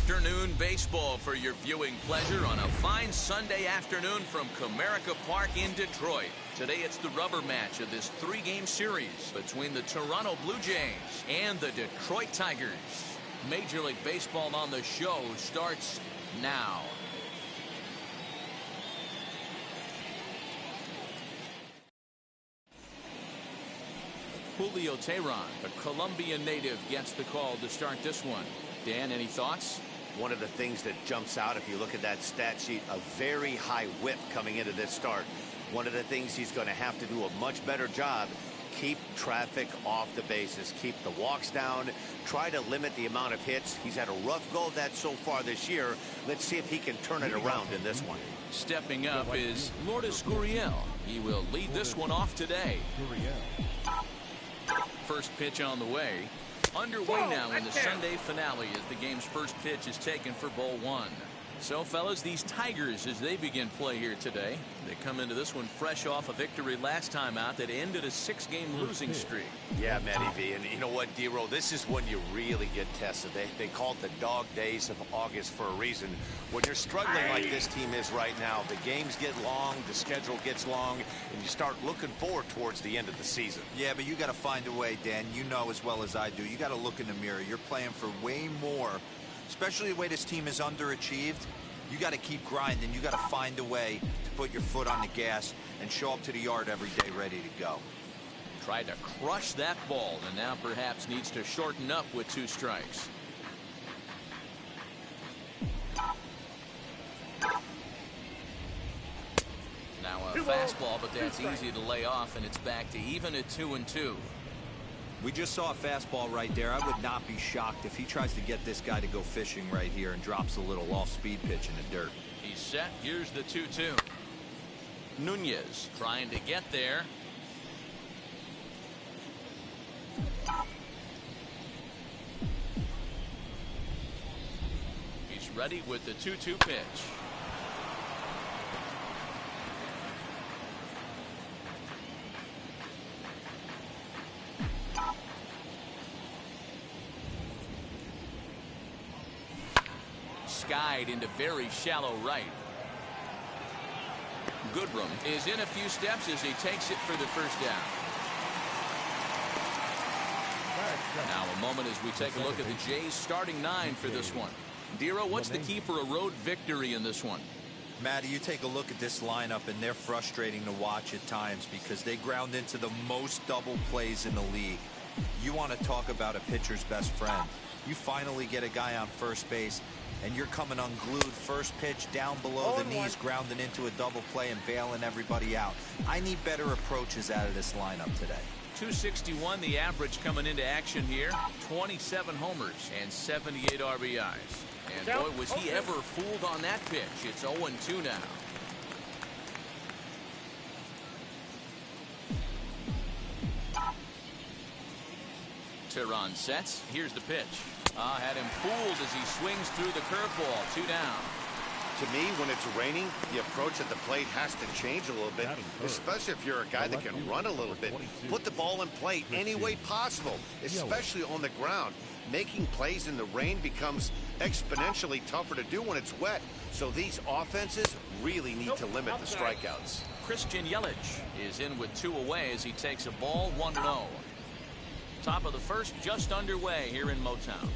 afternoon baseball for your viewing pleasure on a fine Sunday afternoon from Comerica Park in Detroit. Today it's the rubber match of this three-game series between the Toronto Blue Jays and the Detroit Tigers. Major League Baseball on the show starts now. Julio Teheran, a Colombian native, gets the call to start this one. Dan, any thoughts? One of the things that jumps out if you look at that stat sheet, a very high whip coming into this start. One of the things he's going to have to do a much better job, keep traffic off the bases, keep the walks down, try to limit the amount of hits. He's had a rough go of that so far this year. Let's see if he can turn it around in this one. Stepping up is Lourdes Gurriel. He will lead this one off today. First pitch on the way. Underway now in the Sunday finale as the game's first pitch is taken for ball one. So, fellas, these Tigers, as they begin play here today, they come into this one fresh off a victory last time out that ended a six-game losing streak. Yeah, Matty V, and you know what, D-Roll, this is when you really get tested. They call it the dog days of August for a reason. When you're struggling like this team is right now, the games get long, the schedule gets long, and you start looking forward towards the end of the season. Yeah, but you got to find a way, Dan. You know as well as I do. You got to look in the mirror. You're playing for way more. Especially the way this team is underachieved, you got to keep grinding. You got to find a way to put your foot on the gas and show up to the yard every day ready to go. Tried to crush that ball and now perhaps needs to shorten up with two strikes. Now a fastball, but that's easy to lay off, and it's back to even at 2-2. We just saw a fastball right there. I would not be shocked if he tries to get this guy to go fishing right here and drops a little off-speed pitch in the dirt. He's set. Here's the 2-2. Nunez trying to get there. He's ready with the 2-2 pitch. Skied into very shallow right. Goodrum is in a few steps as he takes it for the first down. Now a moment as we take a look at the Jays starting nine for this one. Dero, what's the key for a road victory in this one? Matty, you take a look at this lineup and they're frustrating to watch at times because they ground into the most double plays in the league. You want to talk about a pitcher's best friend. You finally get a guy on first base and you're coming unglued. First pitch down below the knees, grounding into a double play and bailing everybody out. I need better approaches out of this lineup today. 261 the average coming into action here. 27 homers and 78 RBIs. And boy, was he ever fooled on that pitch. It's 0-2 now. Teheran sets. Here's the pitch. Had him fooled as he swings through the curveball. 2 down. To me, when it's raining, the approach at the plate has to change a little bit, especially if you're a guy that can run a little bit. Put the ball in play any way possible, especially on the ground. Making plays in the rain becomes exponentially tougher to do when it's wet. So these offenses really need to limit the strikeouts. Christian Yelich is in with 2 away as he takes a ball 1-0. Top of the first just underway here in Motown.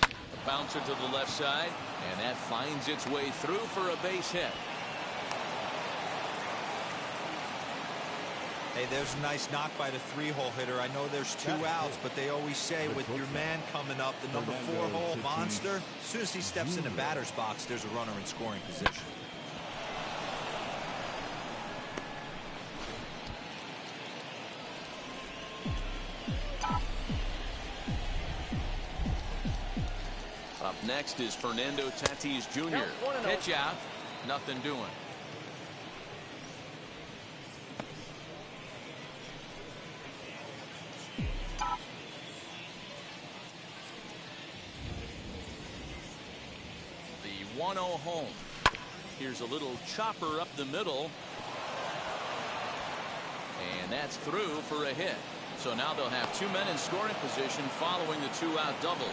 The bouncer to the left side, and that finds its way through for a base hit. Hey, there's a nice knock by the 3-hole hitter. I know there's 2 outs, but they always say with your man coming up, the number 4-hole monster, as soon as he steps in the batter's box, there's a runner in scoring position. Up next is Fernando Tatis Jr. Pitch out, nothing doing. The 1-0 home. Here's a little chopper up the middle. And that's through for a hit. So now they'll have 2 men in scoring position following the 2-out double.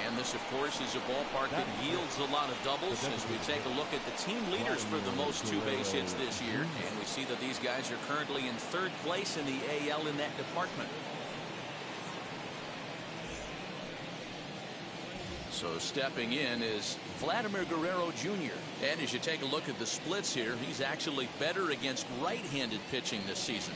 And this, of course, is a ballpark that yields a lot of doubles as we take a look at the team leaders for the most 2 base hits this year. And we see that these guys are currently in 3rd place in the AL in that department. So stepping in is Vladimir Guerrero Jr. And as you take a look at the splits here, he's actually better against right-handed pitching this season.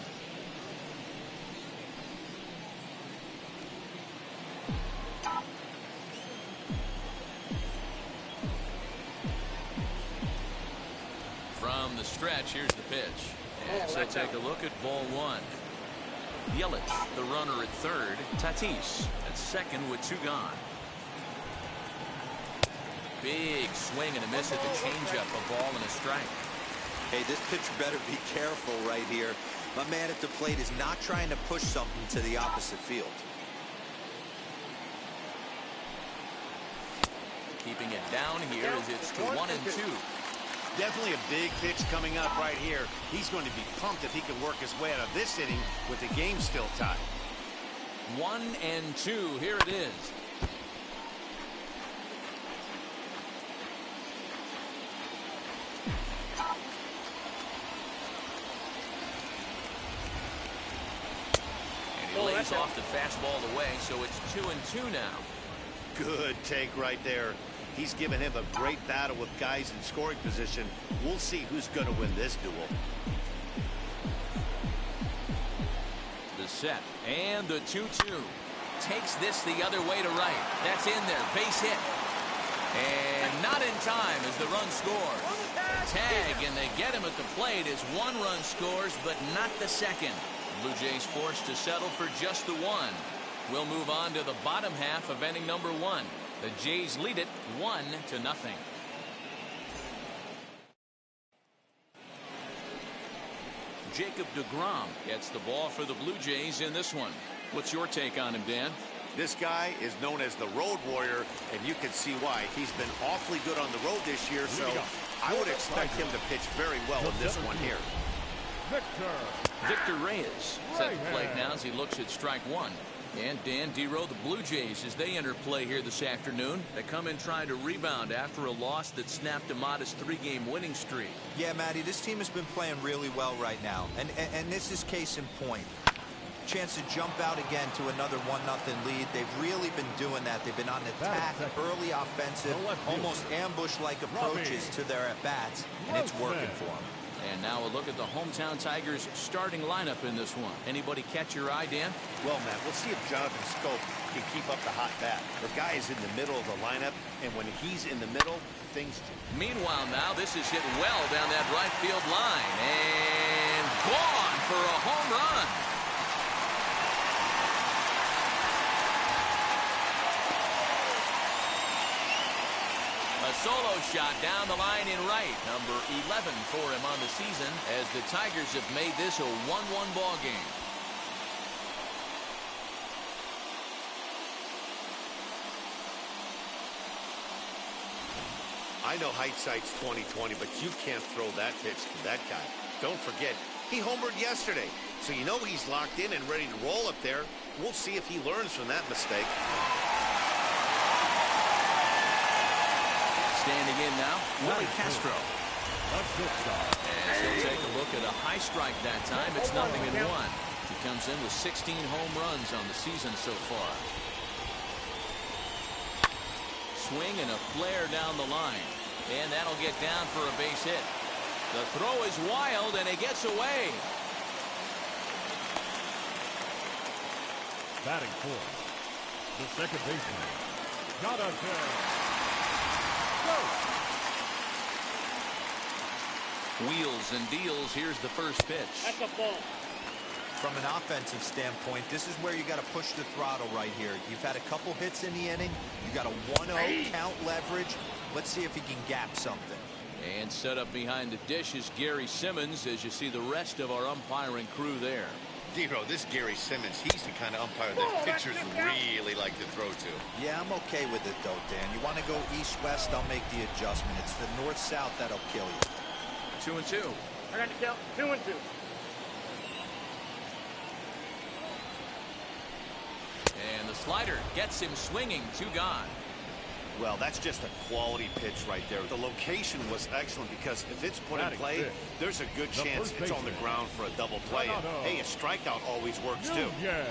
From the stretch, here's the pitch. And so take a look at ball 1. Yelich, the runner at 3rd. Tatis at 2nd with 2 gone. Big swing and a miss at the changeup, a ball and a strike. Hey, this pitcher better be careful right here. My man at the plate is not trying to push something to the opposite field. Keeping it down here as it's to 1-2. Definitely a big pitch coming up right here. He's going to be pumped if he can work his way out of this inning with the game still tied. 1-2. Here it is. And he lays off the fastball away, so it's 2-2 now. Good take right there. He's given him a great battle with guys in scoring position. We'll see who's going to win this duel. The set and the 2-2. Takes this the other way to right. That's in there. Base hit. And not in time as the run scores. Tag, and they get him at the plate as 1 run scores, but not the second. Blue Jays forced to settle for just the 1. We'll move on to the bottom half of inning number 1. The Jays lead it 1-0. Jacob deGrom gets the ball for the Blue Jays in this one. What's your take on him, Dan? This guy is known as the road warrior, and you can see why. He's been awfully good on the road this year, so I would expect him to pitch very well in this one here. Victor Reyes is at the plate now as he looks at strike 1. And Dan Dero, the Blue Jays, as they enter play here this afternoon, they come in trying to rebound after a loss that snapped a modest 3-game winning streak. Yeah, Matty, this team has been playing really well right now, and this is case in point. Chance to jump out again to another 1-0 lead. They've really been doing that. They've been on attack, early offensive, almost ambush-like approaches to their at-bats, and it's working for them. And now a look at the hometown Tigers starting lineup in this one. Anybody catch your eye, Dan? Well, Matt, we'll see if Jonathan Scope can keep up the hot bat. The guy is in the middle of the lineup, and when he's in the middle, things change. Meanwhile, now this is hit well down that right field line. And gone for a home run. A solo shot down the line in right. Number 11 for him on the season as the Tigers have made this a 1-1 ball game. I know hindsight's 20/20, but you can't throw that pitch to that guy. Don't forget, he homered yesterday, so you know he's locked in and ready to roll up there. We'll see if he learns from that mistake. Standing in now, Willie Castro. And he'll take a look at a high strike that time. It's 0-1. He comes in with 16 home runs on the season so far. Swing and a flare down the line. And that'll get down for a base hit. The throw is wild, and it gets away. Batting fourth, the second baseman, Jonathan. Wheels and deals. Here's the first pitch. That's a ball. From an offensive standpoint, this is where you got to push the throttle right here. You've had a couple hits in the inning. You got a 1-0 count leverage. Let's see if he can gap something. And set up behind the dish is Gary Simmons as you see the rest of our umpiring crew there. Dero, this Gary Simmons, he's the kind of umpire that pitchers really like to throw to. Yeah, I'm okay with it, though, Dan. You want to go east-west, I'll make the adjustment. It's the north-south that'll kill you. 2-2. I got to count 2-2. slider gets him swinging. 2 gone. Well, that's just a quality pitch right there. The location was excellent because if it's put in play, there's a good chance it's on the ground for a double play. And, hey, a strikeout always works too. Yeah.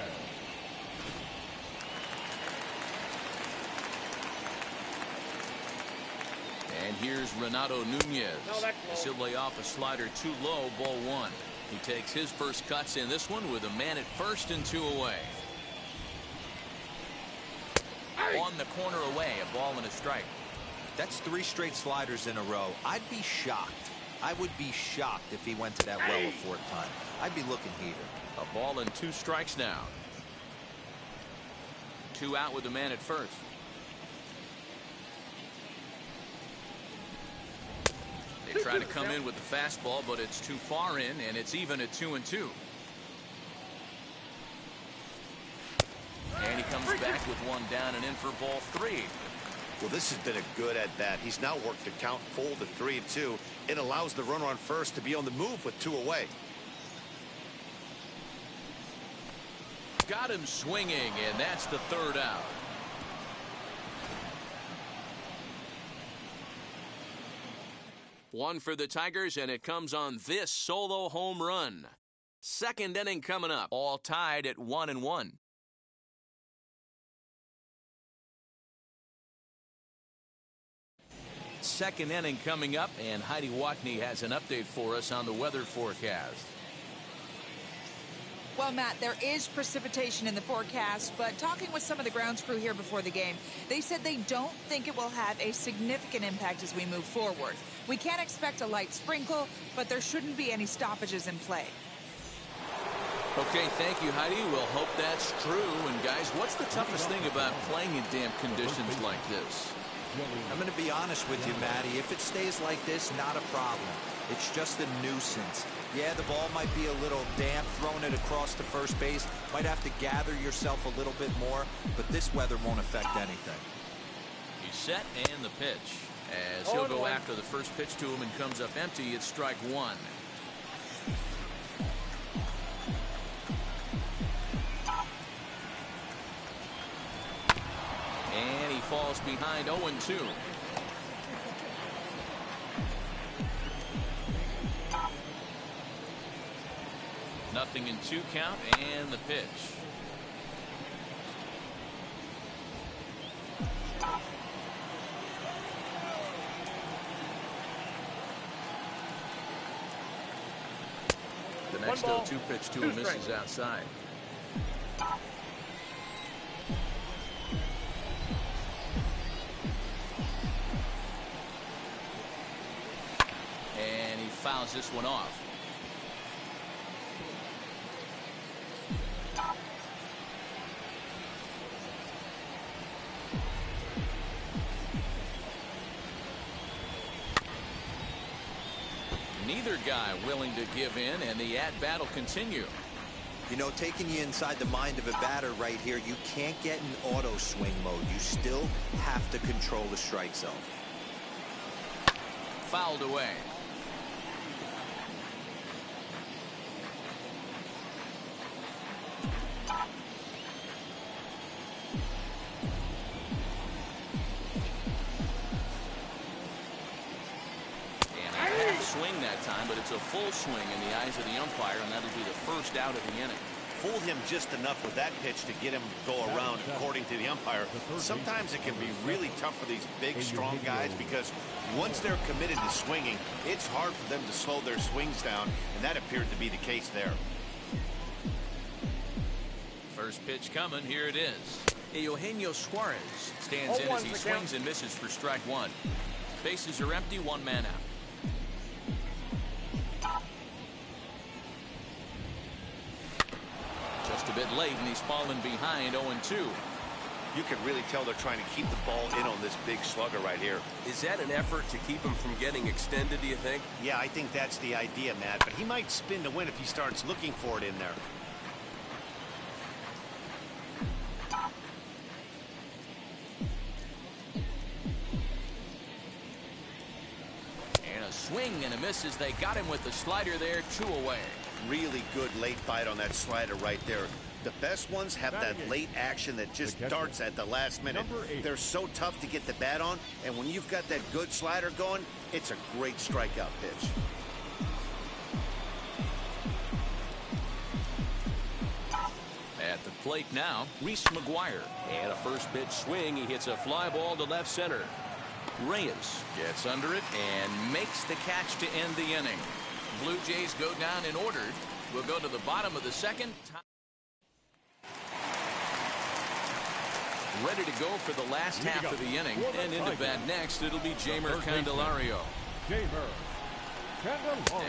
And here's Renato Nunez. As he'll lay off a slider too low, ball 1. He takes his first cuts in this one with a man at first and 2 away. On the corner away, a ball and a strike. That's 3 straight sliders in a row. I'd be shocked. I would be shocked if he went to that well a 4th time. I'd be looking heated. A ball and 2 strikes now. 2 out with the man at first. They try to come in with the fastball, but it's too far in, and it's even at 2-2. And he comes back with 1 down and in for ball 3. Well, this has been a good at-bat. He's now worked the count full to 3-2. It allows the runner on first to be on the move with 2 away. Got him swinging, and that's the 3rd out. One for the Tigers, and it comes on this solo home run. 2nd inning coming up, all tied at 1-1. Second inning coming up, and Heidi Watney has an update for us on the weather forecast. Well, Matt, there is precipitation in the forecast, but talking with some of the grounds crew here before the game, they said they don't think it will have a significant impact as we move forward. We can't expect a light sprinkle, but there shouldn't be any stoppages in play. Okay, thank you, Heidi. We'll hope that's true. And, guys, what's the toughest thing about playing in damp conditions like this? I'm going to be honest with you, Matty. If it stays like this, not a problem. It's just a nuisance. Yeah, the ball might be a little damp, throwing it across to first base. Might have to gather yourself a little bit more, but this weather won't affect anything. He's set, and the pitch. As he'll go after the first pitch to him and comes up empty, it's strike 1. And he falls behind 0-2. Nothing in 2 count, and the pitch. The next 0-2 pitch to him misses outside. And he fouls this one off. Neither guy willing to give in, and the at-bat will continue. You know, taking you inside the mind of a batter right here, you can't get in auto swing mode. You still have to control the strike zone. Fouled away. Swing that time, but it's a full swing in the eyes of the umpire, and that'll be the first out of the inning. Fooled him just enough with that pitch to get him to go around, according to the umpire. Sometimes it can be really tough for these big, strong guys because once they're committed to swinging, it's hard for them to slow their swings down, and that appeared to be the case there. First pitch coming. Here it is. Eugenio Suarez stands in as he swings and misses for strike 1. Bases are empty, 1 man out. Just a bit late, and he's fallen behind 0-2. You can really tell they're trying to keep the ball in on this big slugger right here. Is that an effort to keep him from getting extended, do you think? Yeah, I think that's the idea, Matt. But he might spin to win if he starts looking for it in there. And a swing and a miss as they got him with the slider there, 2 away. Really good late bite on that slider right there. The best ones have that late action that just darts at the last minute. They're so tough to get the bat on, and when you've got that good slider going, it's a great strikeout pitch. At the plate now, Reese McGuire. And a first pitch swing. He hits a fly ball to left center. Reyes Gets under it and makes the catch to end the inning. Blue Jays go down in order. We'll go to the bottom of the second. Ready to go for the last half of the inning. And into bat next, it'll be Jeimer Candelario.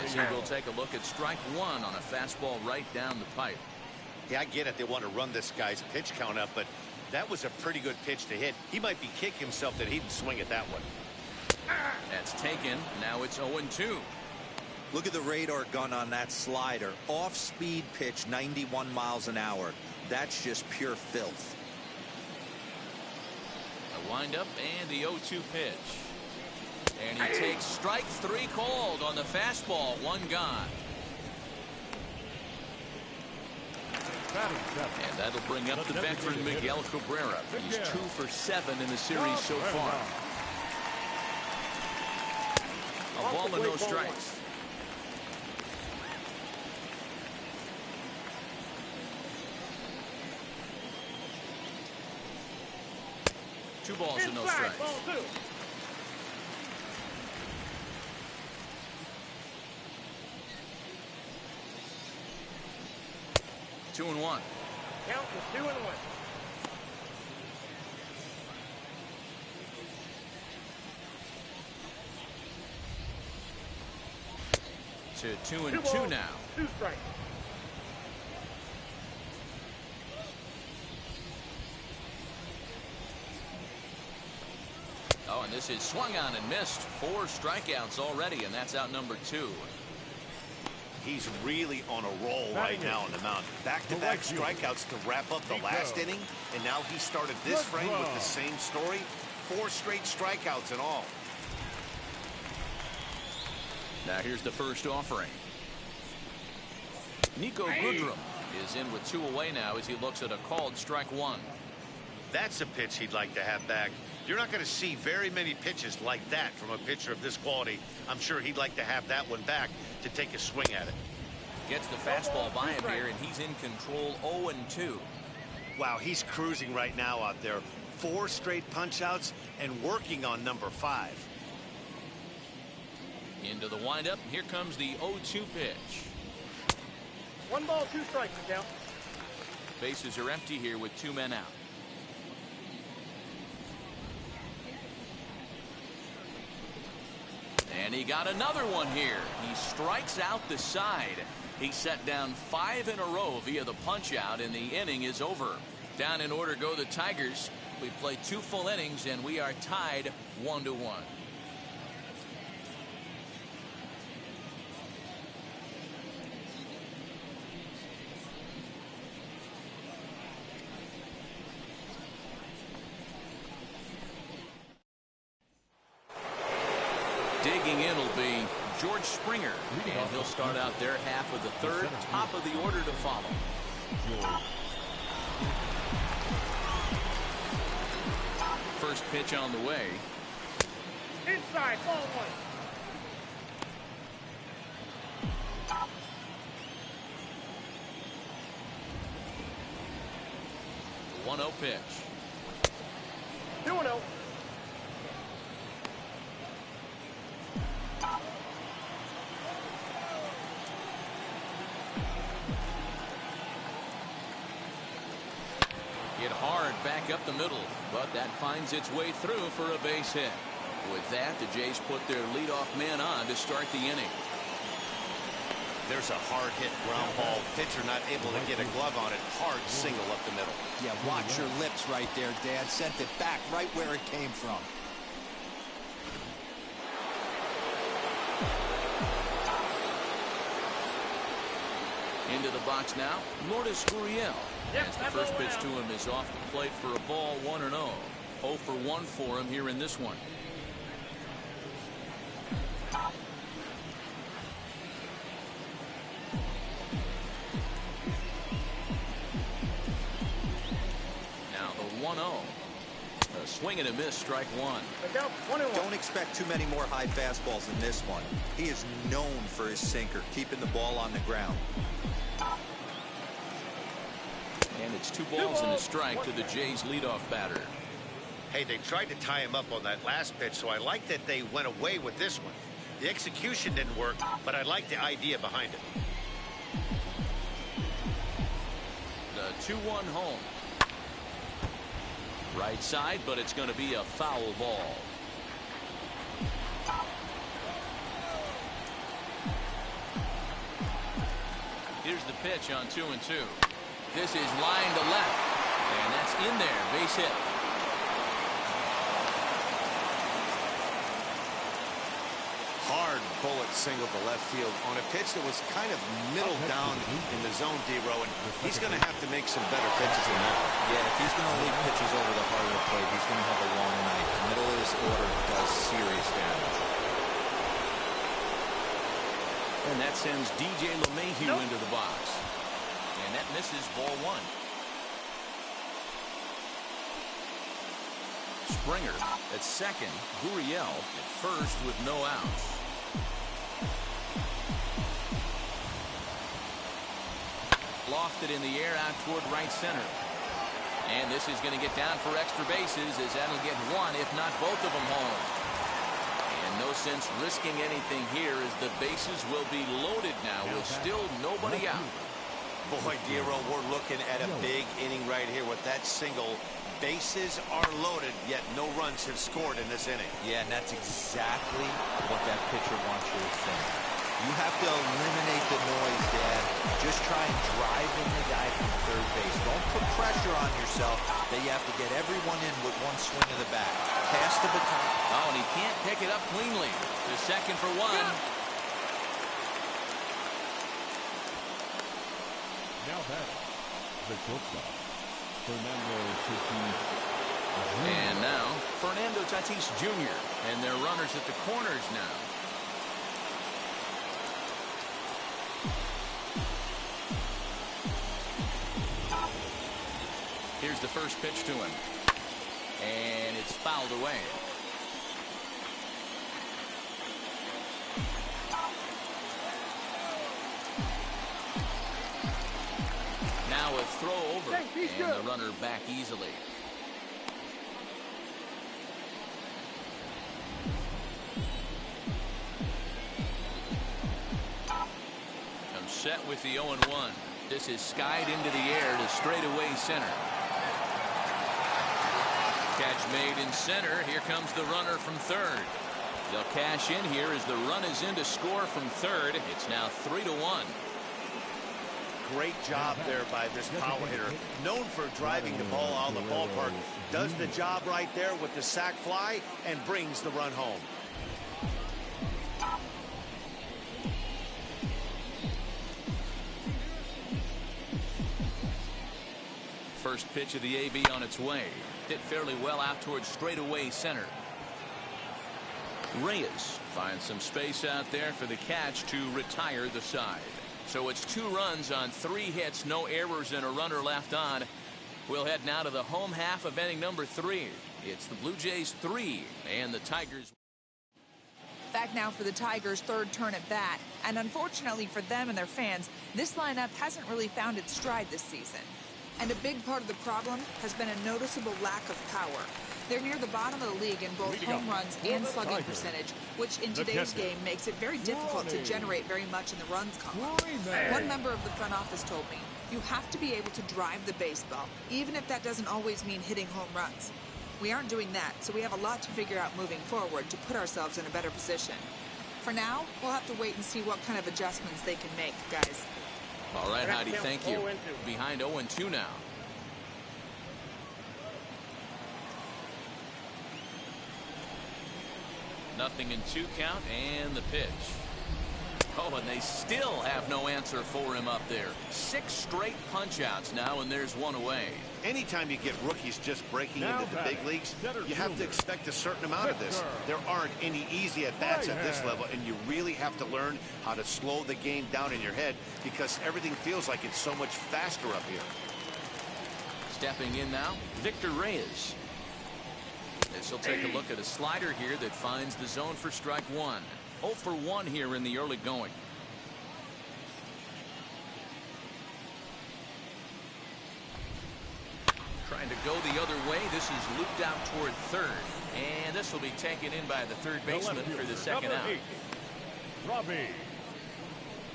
As he will take a look at strike one on a fastball right down the pipe. Yeah, I get it. They want to run this guy's pitch count up, but that was a pretty good pitch to hit. He might be kicking himself that he didn't swing at that one. That's taken. Now it's 0-2. Look at the radar gun on that slider. Off-speed pitch, 91 miles an hour. That's just pure filth. A windup and the 0-2 pitch. And he takes strike three called on the fastball. One gone. And that'll bring up the veteran Miguel Cabrera. He's 2 for 7 in the series so far. A ball and no strikes. Two balls and no strikes. 2-1. Count to 2-1. To 2-2 now. 2 strikes. Oh, and this is swung on and missed. 4 strikeouts already, and that's out number 2. He's really on a roll right now on the mound. Back-to-back strikeouts to wrap up the last inning, and now he started this frame with the same story. 4 straight strikeouts in all. Now here's the first offering. Nico Goodrum is in with 2 away now as he looks at a called strike 1. That's a pitch he'd like to have back. You're not going to see very many pitches like that from a pitcher of this quality. I'm sure he'd like to have that one back to take a swing at it. Gets the fastball by him here, and he's in control. 0-2. Wow, he's cruising right now out there. 4 straight punch-outs and working on number 5. Into the windup. Here comes the 0-2 pitch. 1 ball, 2 strikes, Miguel. Bases are empty here with 2 men out. And he got another one here. He strikes out the side. He set down 5 in a row via the punch out, and the inning is over. Down in order go the Tigers. We played 2 full innings, and we are tied 1-1. Digging in will be George Springer, and he'll start out their half of the third. Top of the order to follow. First pitch on the way. Inside, ball 1. 1-0 pitch. 2-0. Hit hard back up the middle, but that finds its way through for a base hit. With that, the Jays put their leadoff man on to start the inning. There's a hard hit ground ball. Pitcher not able to get a glove on it. Hard single up the middle. Yeah, watch your lips right there, Dad. Sent it back right where it came from. Into the box now, Lourdes Gurriel. As the first pitch to him is off the plate for a ball, 1-0. 0 for 1 for him here in this one. A swing and a miss, strike one. Look out, 1-1. Don't expect too many more high fastballs in this one. He is known for his sinker, keeping the ball on the ground. And it's 2 balls and a strike to the Jays leadoff batter. Hey, they tried to tie him up on that last pitch, so I like that they went away with this one. The execution didn't work, but I like the idea behind it. The 2-1 home. Right side, but it's going to be a foul ball. Here's the pitch on 2-2. This is line to left, and that's in there, base hit. Hard bullet single to left field on a pitch that was kind of middle down in the zone, D-Row, and he's going to have to make some better pitches than that. Yeah, if he's going to leave pitches over the heart of the plate, he's going to have a long night. The middle of this order does serious damage. And that sends DJ LeMahieu into the box. And that misses ball one. Springer at second, Gurriel at first with no outs. Lofted in the air out toward right center. And this is going to get down for extra bases as that'll get one, if not both of them home. And no sense risking anything here as the bases will be loaded now with still nobody out. Boy, D-Row, we're looking at a big inning right here with that single. Bases are loaded, yet no runs have scored in this inning. Yeah, and that's exactly what that pitcher wants you to think. You have to eliminate the noise, Dad. Just try and drive in the guy from third base. Don't put pressure on yourself that you have to get everyone in with one swing of the bat. Pass the baton. Oh, and he can't pick it up cleanly. The second for one. Now back, the shortstop, Fernando Tatis. And now, Fernando Tatis Jr. And their runners at the corners now. Here's the first pitch to him. And it's fouled away. Now a throw over, and the runner back easily. Comes set with the 0-1. This is skied into the air to straightaway center. Catch made in center. Here comes the runner from third. They'll cash in here as the run is in to score from third. It's now 3-1. Great job there by this power hitter. Known for driving the ball out of the ballpark. Does the job right there with the sac fly and brings the run home. First pitch of the AB on its way. Hit fairly well out towards straightaway center. Reyes finds some space out there for the catch to retire the side. So it's 2 runs on 3 hits, no errors, and a runner left on. We'll head now to the home half of inning number 3. It's the Blue Jays 3 and the Tigers. Back now for the Tigers' third turn at bat. And unfortunately for them and their fans, this lineup hasn't really found its stride this season. And a big part of the problem has been a noticeable lack of power. They're near the bottom of the league in both home runs and slugging percentage, which in today's game makes it very difficult to generate very much in the runs column. One member of the front office told me, you have to be able to drive the baseball, even if that doesn't always mean hitting home runs. We aren't doing that, so we have a lot to figure out moving forward to put ourselves in a better position. For now, we'll have to wait and see what kind of adjustments they can make, guys. All right, Heidi, thank you. Behind 0-2 now. Nothing in 2 count, and the pitch. Oh, and they still have no answer for him up there. 6 straight punch-outs now, and there's 1 away. Anytime you get rookies just breaking into the big leagues, you have to expect a certain amount of this. There aren't any easy at-bats at this level, and you really have to learn how to slow the game down in your head because everything feels like it's so much faster up here. Stepping in now, Victor Reyes. He'll take a look at a slider here that finds the zone for strike one. 0 for 1 here in the early going. Trying to go the other way. This is looped out toward third. And this will be taken in by the third baseman for the second out. Robbie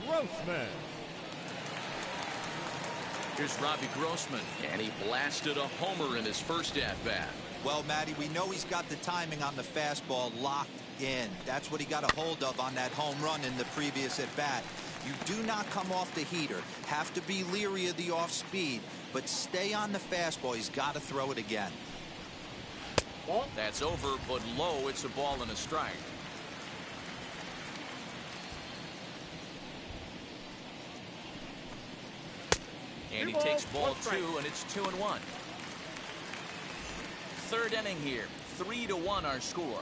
Grossman. Here's Robbie Grossman, and he blasted a homer in his first at-bat. Well, Matty, we know he's got the timing on the fastball locked in. That's what he got a hold of on that home run in the previous at-bat. You do not come off the heater. Have to be leery of the off-speed, but stay on the fastball. He's got to throw it again. That's over, but low. It's a ball and a strike. And he takes ball 2, and it's 2-1. Third inning here. 3-1 our score.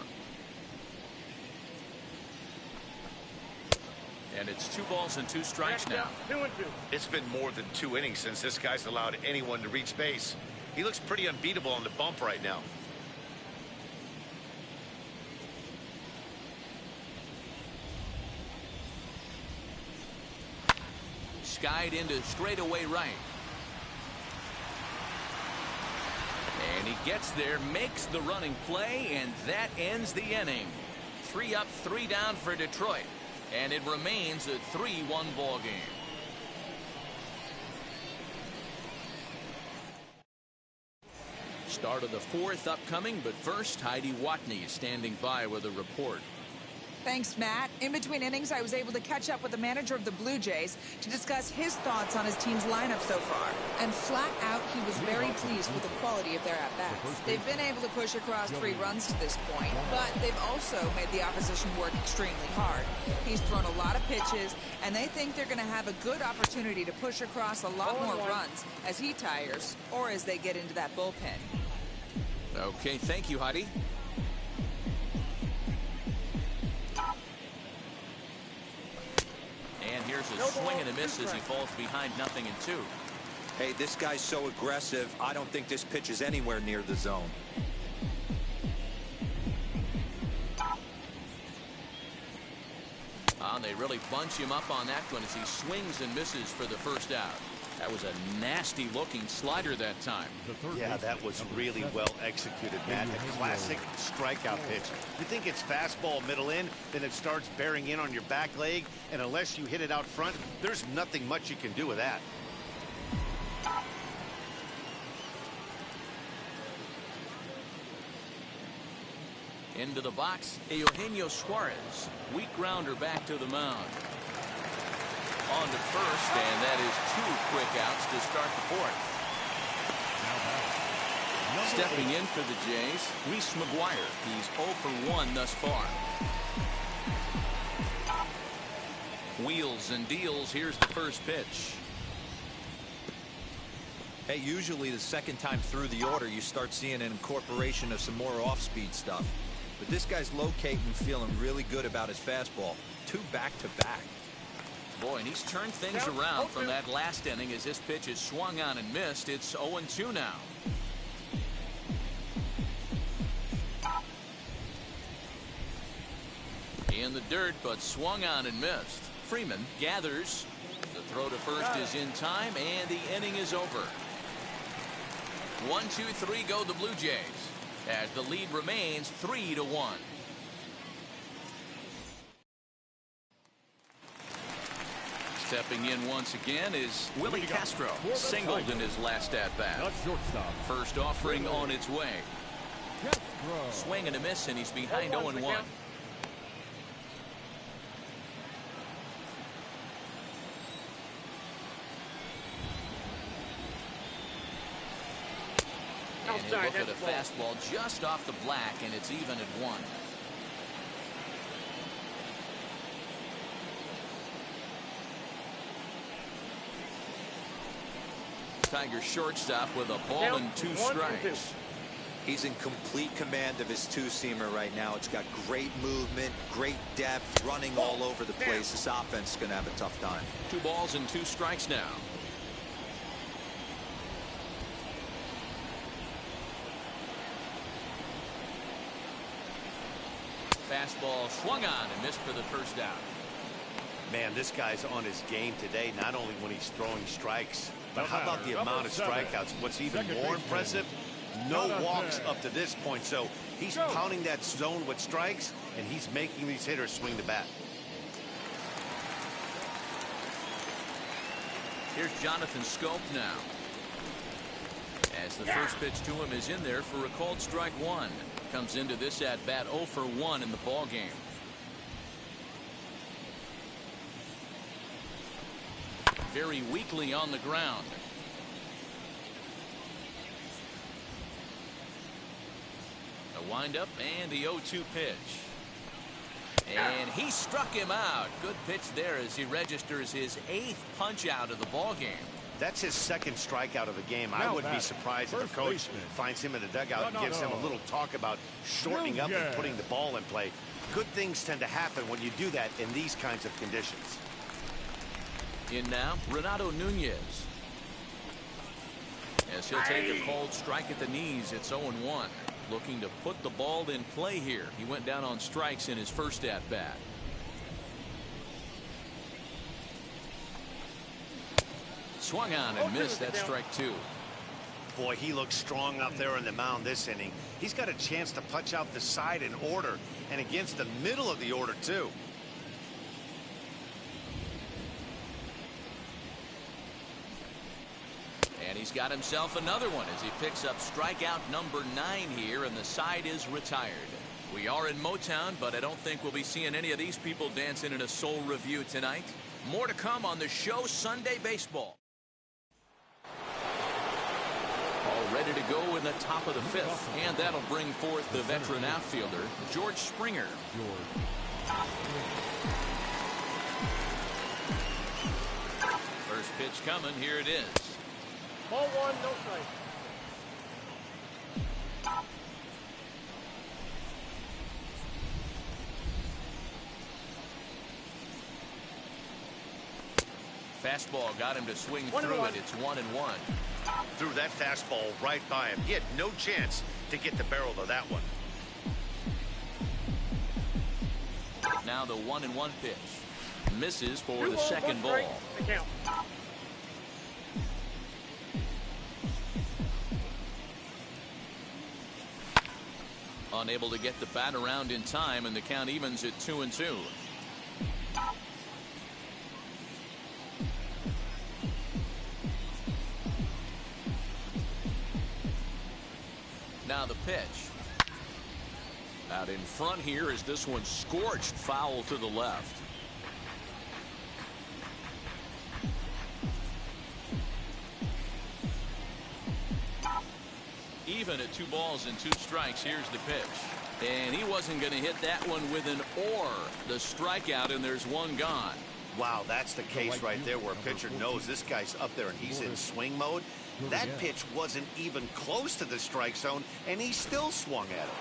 And it's 2 balls and 2 strikes now. 2-2. It's been more than 2 innings since this guy's allowed anyone to reach base. He looks pretty unbeatable on the bump right now. Skied into straightaway right. And he gets there, makes the running play, and that ends the inning. 3 up, 3 down for Detroit. And it remains a 3-1 ball game. Start of the 4th upcoming, but first, Heidi Watney is standing by with a report. Thanks, Matt. In between innings, I was able to catch up with the manager of the Blue Jays to discuss his thoughts on his team's lineup so far. And flat out, he was very pleased with the quality of their at-bats. They've been able to push across 3 runs to this point, but they've also made the opposition work extremely hard. He's thrown a lot of pitches, and they think they're going to have a good opportunity to push across a lot more runs as he tires or as they get into that bullpen. Okay, thank you, Heidi. And here's a swing and a miss as he falls behind 0-2. Hey, this guy's so aggressive, I don't think this pitch is anywhere near the zone. And they really bunch him up on that one as he swings and misses for the first out. That was a nasty looking slider that time. Yeah, that was really well executed, Matt. A classic strikeout pitch. You think it's fastball middle in, then it starts bearing in on your back leg, and unless you hit it out front, there's nothing much you can do with that. Into the box, Eugenio Suarez. Weak grounder back to the mound. On to first, and that is 2 quick outs to start the 4th. Stepping in for the Jays, Reese McGuire. He's 0 for 1 thus far. Wheels and deals. Here's the first pitch. Hey, usually the second time through the order, you start seeing an incorporation of some more off-speed stuff. But this guy's locating, feeling really good about his fastball. 2 back-to-back. Boy, and he's turned things around from that last inning as this pitch is swung on and missed. It's 0-2 now. In the dirt, but swung on and missed. Freeman gathers. The throw to first is in time, and the inning is over. 1-2-3 go the Blue Jays as the lead remains 3-1. Stepping in once again is Willie Castro. Singled in his last at-bat. First offering on its way. Swing and a miss, and he's behind 0-1. And he'll look at a fastball just off the black, and it's even at 1. Tiger shortstop with a ball and 2 strikes. He's in complete command of his 2-seamer right now. It's got great movement, great depth, running all over the place. This offense is going to have a tough time. 2 balls and 2 strikes now. fastball swung on and missed for the first out. Man, this guy's on his game today, not only when he's throwing strikes, but how about the amount of strikeouts? What's even more impressive, no walks up to this point. So he's pounding that zone with strikes, and he's making these hitters swing the bat. Here's Jonathan Scope now. As the first pitch to him is in there for a called strike one. Comes into this at bat 0 for 1 in the ball game. Very weakly on the ground. A windup and the 0-2 pitch. And he struck him out. Good pitch there as he registers his 8th punch out of the ball game. That's his 2nd strikeout of the game. I wouldn't be surprised if a coach finds him in the dugout and gives him a little talk about shortening up and putting the ball in play. Good things tend to happen when you do that in these kinds of conditions. In now, Renato Nunez. As he'll take a called strike at the knees, it's 0-1. Looking to put the ball in play here. He went down on strikes in his first at bat. Swung on and missed. That strike 2. Boy, he looks strong out there on the mound this inning. He's got a chance to punch out the side in order and against the middle of the order too. And he's got himself another one as he picks up strikeout number 9 here, and the side is retired. We are in Motown, but I don't think we'll be seeing any of these people dancing in a soul review tonight. More to come on the show Sunday Baseball. All ready to go in the top of the 5th, and that'll bring forth the veteran outfielder, George Springer. First pitch coming, here it is. Ball 1, no strike. Fastball got him to swing through it. It's 1-1. Threw that fastball right by him. He had no chance to get the barrel to that one. Now the 1-1 pitch. Misses for the second ball. Unable to get the bat around in time, and the count evens at 2-2. Now the pitch. Out in front here is this one scorched foul to the left. Even at 2 balls and 2 strikes, here's the pitch. And he wasn't going to hit that one with an or. The strikeout, and there's one gone. Wow, that's the case right there where a pitcher knows this guy's up there and he's in swing mode. That pitch wasn't even close to the strike zone, and he still swung at it.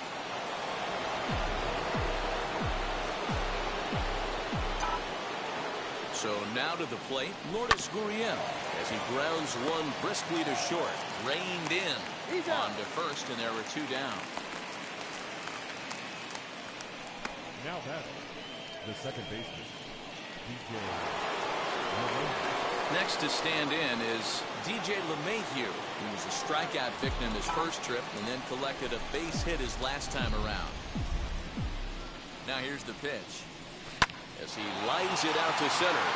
So now to the plate, Lourdes Gurriel, as he grounds one briskly to short. Reined in on to first, and there are 2 down. Now batting, the second baseman, DJ. Next to stand in is DJ LeMahieu, who was a strikeout victim his first trip and then collected a base hit his last time around. Now here's the pitch as he lines it out to center.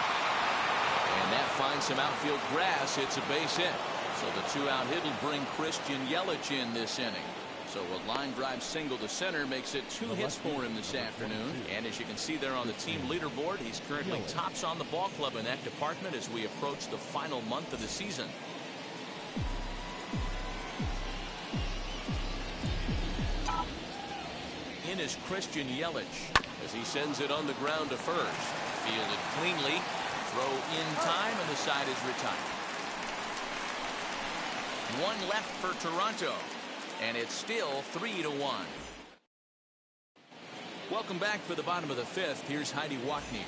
And that finds some outfield grass. It's a base hit. So the 2-out hit will bring Christian Yelich in this inning. So a line drive single to center makes it 2 hits for him this afternoon. And as you can see there on the team leaderboard, he's currently tops on the ball club in that department as we approach the final month of the season. In is Christian Yelich as he sends it on the ground to first. Fielded cleanly. Throw in time, and the side is retired. 1 left for Toronto. And it's still 3-1. Welcome back for the bottom of the 5th. Here's Heidi Watney.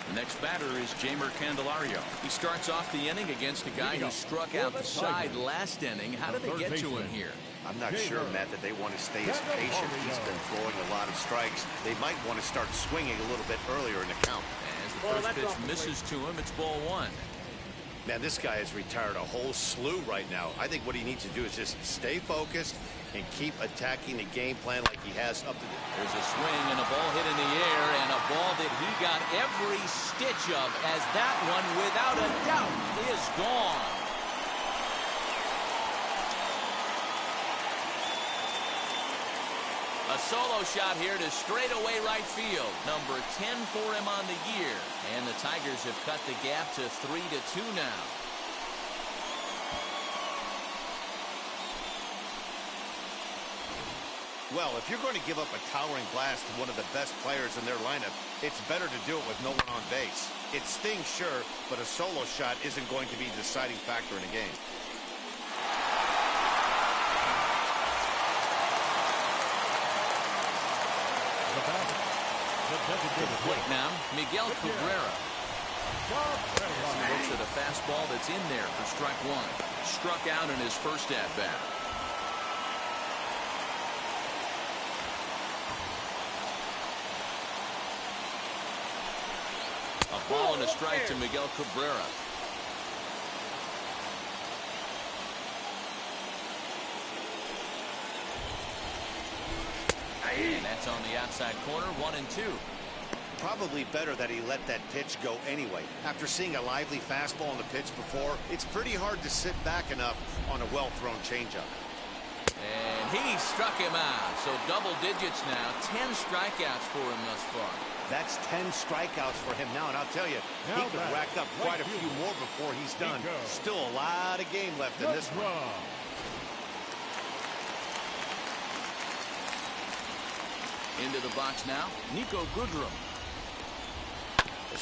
The next batter is Jamer Candelario. He starts off the inning against a guy who struck out the side last inning. How did they get to him here? I'm not sure, Matt, that they want to stay as patient. He's been throwing a lot of strikes. They might want to start swinging a little bit earlier in the count. As the first pitch misses to him, it's ball one. Man, this guy has retired a whole slew right now. I think what he needs to do is just stay focused and keep attacking the game plan like he has up to the... There's a swing and a ball hit in the air, and a ball that he got every stitch of, as that one, without a doubt, is gone. A solo shot here to straightaway right field. Number 10 for him on the year. And the Tigers have cut the gap to 3-2 now. Well, if you're going to give up a towering blast to one of the best players in their lineup, it's better to do it with no one on base. It stings, sure, but a solo shot isn't going to be the deciding factor in a game. To the plate now, Miguel Cabrera. As he looks at a fastball that's in there for strike one. Struck out in his first at-bat. A ball and a strike to Miguel Cabrera. And that's on the outside corner, 1-2. Probably better that he let that pitch go anyway. After seeing a lively fastball on the pitch before, it's pretty hard to sit back enough on a well-thrown changeup. And he struck him out. So double digits now, 10 strikeouts for him thus far. That's 10 strikeouts for him now, and I'll tell you, he could rack up quite a few more before he's done. Still a lot of game left in this one. Into the box now, Nico Goodrum.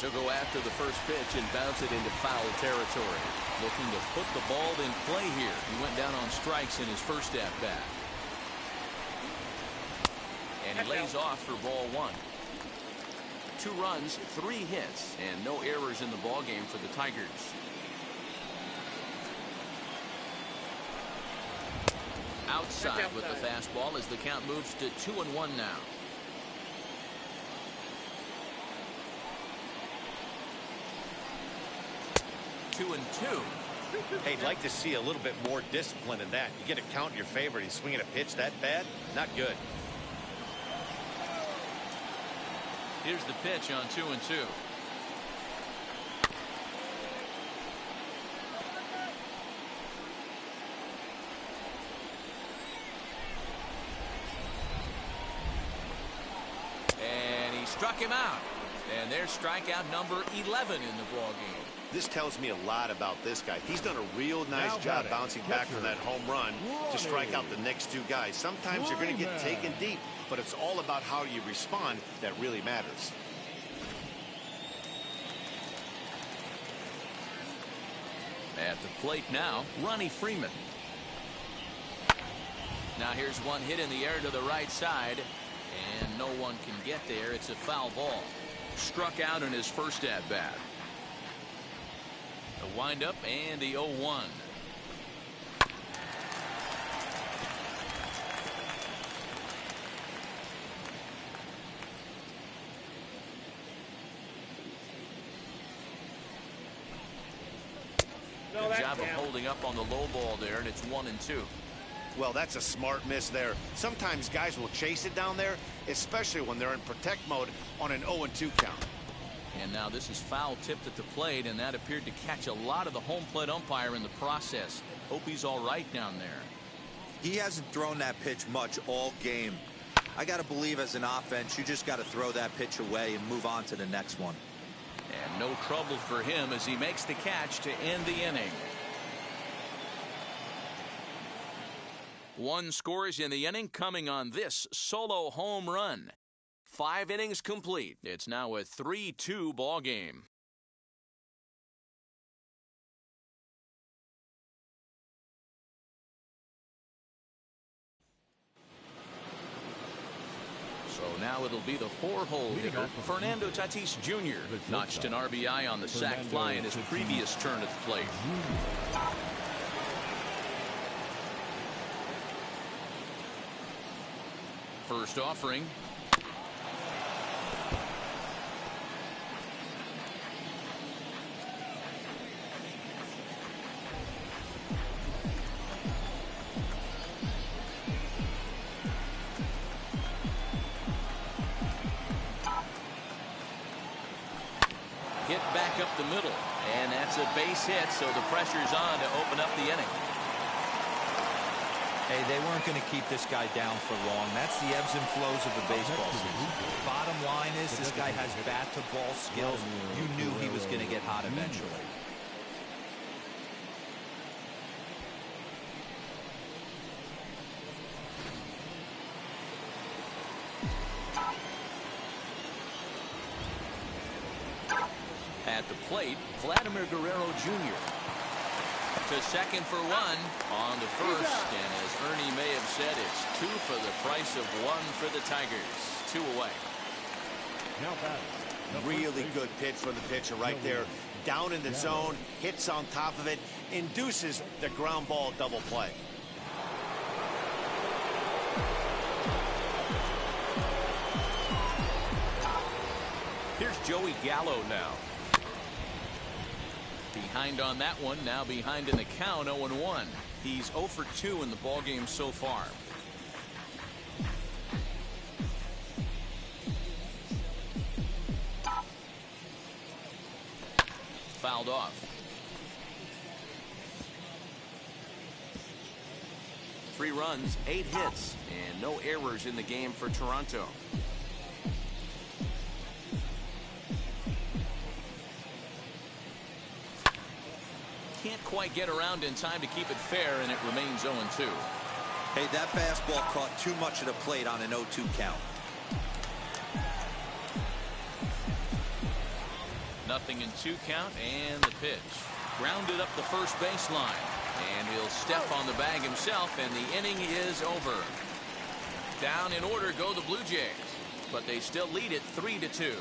He'll go after the first pitch and bounce it into foul territory. Looking to put the ball in play here. He went down on strikes in his first at-bat. And he lays off for ball one. 2 runs, 3 hits, and no errors in the ballgame for the Tigers. Outside with the fastball as the count moves to 2-1 now. 2-2. Hey, I'd like to see a little bit more discipline in that. You get a count in your favor and he's swinging a pitch that bad? Not good. Here's the pitch on 2-2. And he struck him out. And there's strikeout number 11 in the ballgame. This tells me a lot about this guy. He's done a real nice job bouncing back from that home run to strike out the next 2 guys. Sometimes you're going to get taken deep, but it's all about how you respond that really matters. At the plate now, Ronnie Freeman. Now here's one hit in the air to the right side, and no one can get there. It's a foul ball. Struck out in his first at-bat. The windup and the 0-1. Good job of holding up on the low ball there, and it's 1-2. Well, that's a smart miss there. Sometimes guys will chase it down there, especially when they're in protect mode on an 0-2 count. And now this is foul tipped at the plate, and that appeared to catch a lot of the home plate umpire in the process. Hope he's all right down there. He hasn't thrown that pitch much all game. I got to believe as an offense, you just got to throw that pitch away and move on to the next one. And no trouble for him as he makes the catch to end the inning. 1 scores in the inning coming on this solo home run. 5 innings complete. It's now a 3-2 ball game. So now it'll be the 4-hole hitter, Fernando Tatis Jr. Notched an RBI on the sac fly in his previous turn at the plate. First offering. Hit back up the middle, and that's a base hit, so the pressure's on to open up the inning. Hey, they weren't going to keep this guy down for long. That's the ebbs and flows of the baseball season. Bottom line is this guy has bat-to-ball skills. You knew he was going to get hot eventually. At the plate, Vladimir Guerrero Jr. To second for one on the first, and as Ernie may have said, it's 2 for the price of 1 for the Tigers. 2 away. Now batting. Really good pitch from the pitcher right there. Down in the zone, hits on top of it, induces the ground ball double play. Here's Joey Gallo now. Behind on that one, now behind in the count, 0-1. He's 0 for 2 in the ballgame so far. Fouled off. Three runs, 8 hits, and no errors in the game for Toronto. Can't quite get around in time to keep it fair, and it remains 0-2. Hey, that fastball caught too much of the plate on an 0-2 count. Nothing in 2 count, and the pitch. Grounded up the first baseline, and he'll step on the bag himself, and the inning is over. Down in order go the Blue Jays, but they still lead it 3-2.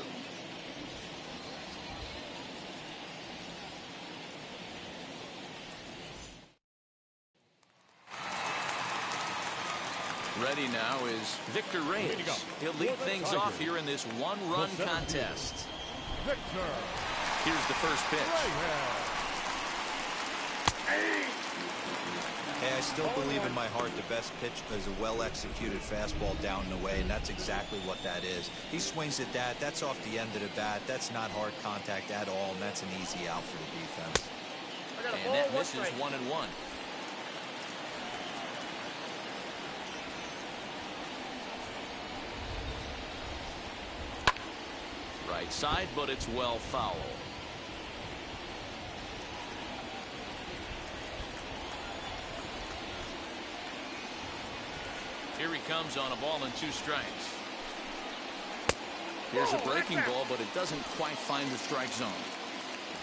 Ready now is Victor Reyes. He'll lead things off here in this 1-run contest. Victor. Here's the first pitch. Hey, I still believe in my heart the best pitch is a well-executed fastball down the way, and that's exactly what that is. He swings at that. That's off the end of the bat. That's not hard contact at all, and that's an easy out for the defense. And that misses 1-1. Right side, but it's well foul. Here he comes on a ball and 2 strikes. Here's a breaking ball, but it doesn't quite find the strike zone.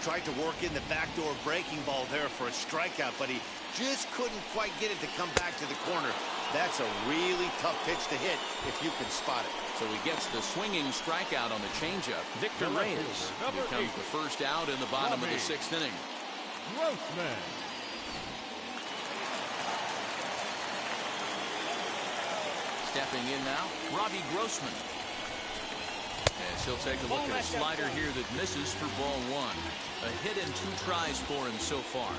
Tried to work in the backdoor breaking ball there for a strikeout, but he just couldn't quite get it to come back to the corner. That's a really tough pitch to hit if you can spot it. So he gets the swinging strikeout on the changeup. Victor Reyes. Here comes the first out in the bottom of the 6th inning. Grossman. Stepping in now, Robbie Grossman. As he'll take a look at a slider here that misses for ball 1. A hit and 2 tries for him so far.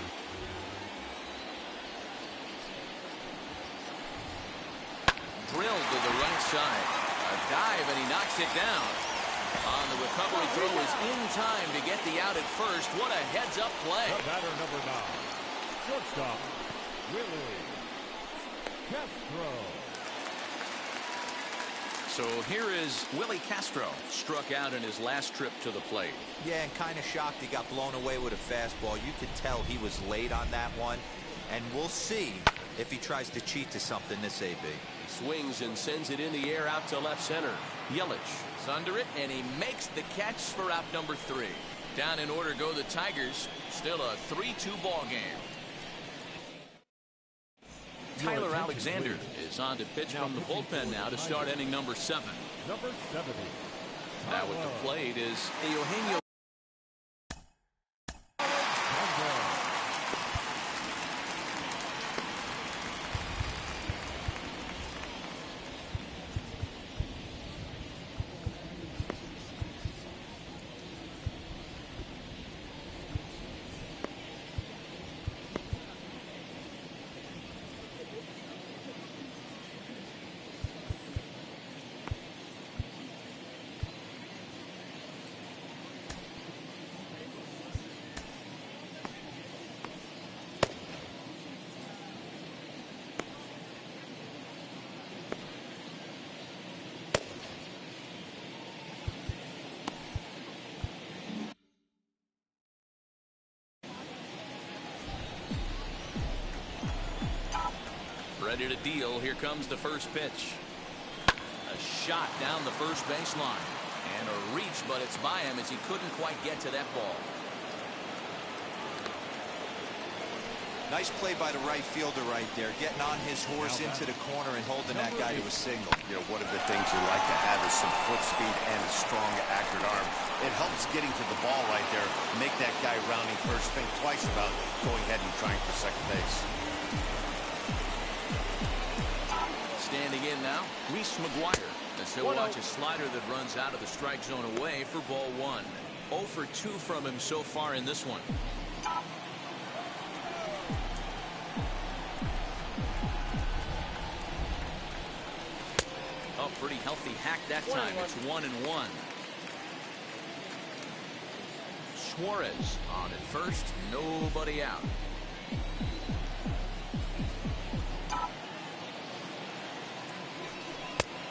Drilled to the right side. A dive, and he knocks it down. On the recovery throw is in time to get the out at first. What a heads-up play. The batter number 9. Shortstop, Willie Castro. So here is Willie Castro. Struck out in his last trip to the plate. Yeah, and kind of shocked he got blown away with a fastball. You could tell he was late on that one. And we'll see if he tries to cheat to something this AB. He swings and sends it in the air out to left center. Yelich is under it, and he makes the catch for out number 3. Down in order go the Tigers. Still a 3-2 ball game. Tyler Alexander is on to pitch from the bullpen now to start inning number 7. Number 70. Now with the plate is Eugenio. Ready to deal. Here comes the first pitch. A shot down the first baseline. And a reach, but it's by him as he couldn't quite get to that ball. Nice play by the right fielder right there, getting on his horse into the corner and holding that guy to a single. You know, one of the things you like to have is some foot speed and a strong, accurate arm. It helps getting to the ball right there, make that guy rounding first think twice about going ahead and trying for second base. Standing in now, Reese McGuire, as he'll watch a slider that runs out of the strike zone away for ball 1. 0 for 2 from him so far in this one. Oh, pretty healthy hack that time. It's 1-1. Suarez on at first, nobody out.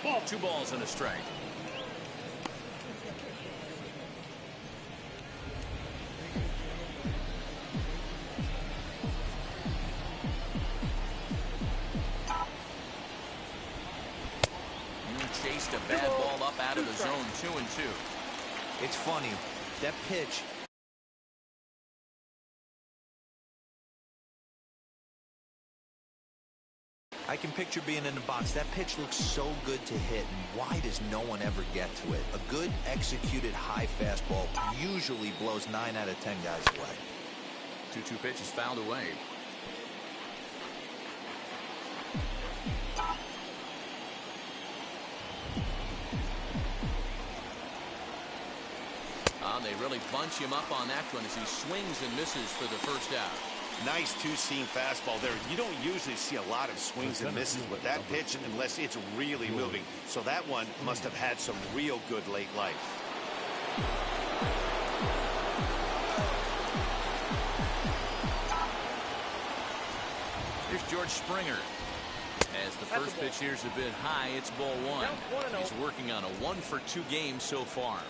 Ball, 2 balls and a strike. Chased a bad ball up out of the zone. 2-2. It's funny, that pitch. I can picture being in the box. That pitch looks so good to hit, and why does no one ever get to it? A good executed high fastball usually blows 9 out of 10 guys away. 2-2 pitch is fouled away. They really bunch him up on that one as he swings and misses for the first out. Nice two-seam fastball there. You don't usually see a lot of swings and misses with that pitch unless it's really moving. So that one must have had some real good late life. Here's George Springer. As the first pitch here's a bit high, it's ball 1. He's working on a 1 for 2 game so far.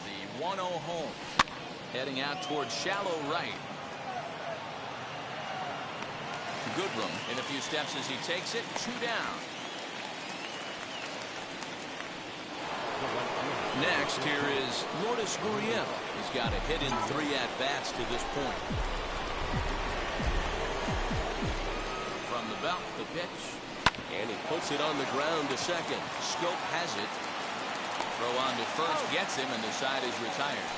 The 1-0 home. Heading out towards shallow right. Goodrum in a few steps as he takes it. 2 down. Next, here is Lourdes Gurriel. He's got a hit in 3 at-bats to this point. From the belt, the pitch. And he puts it on the ground to second. Scope has it. Throw on to first gets him, and the side is retired.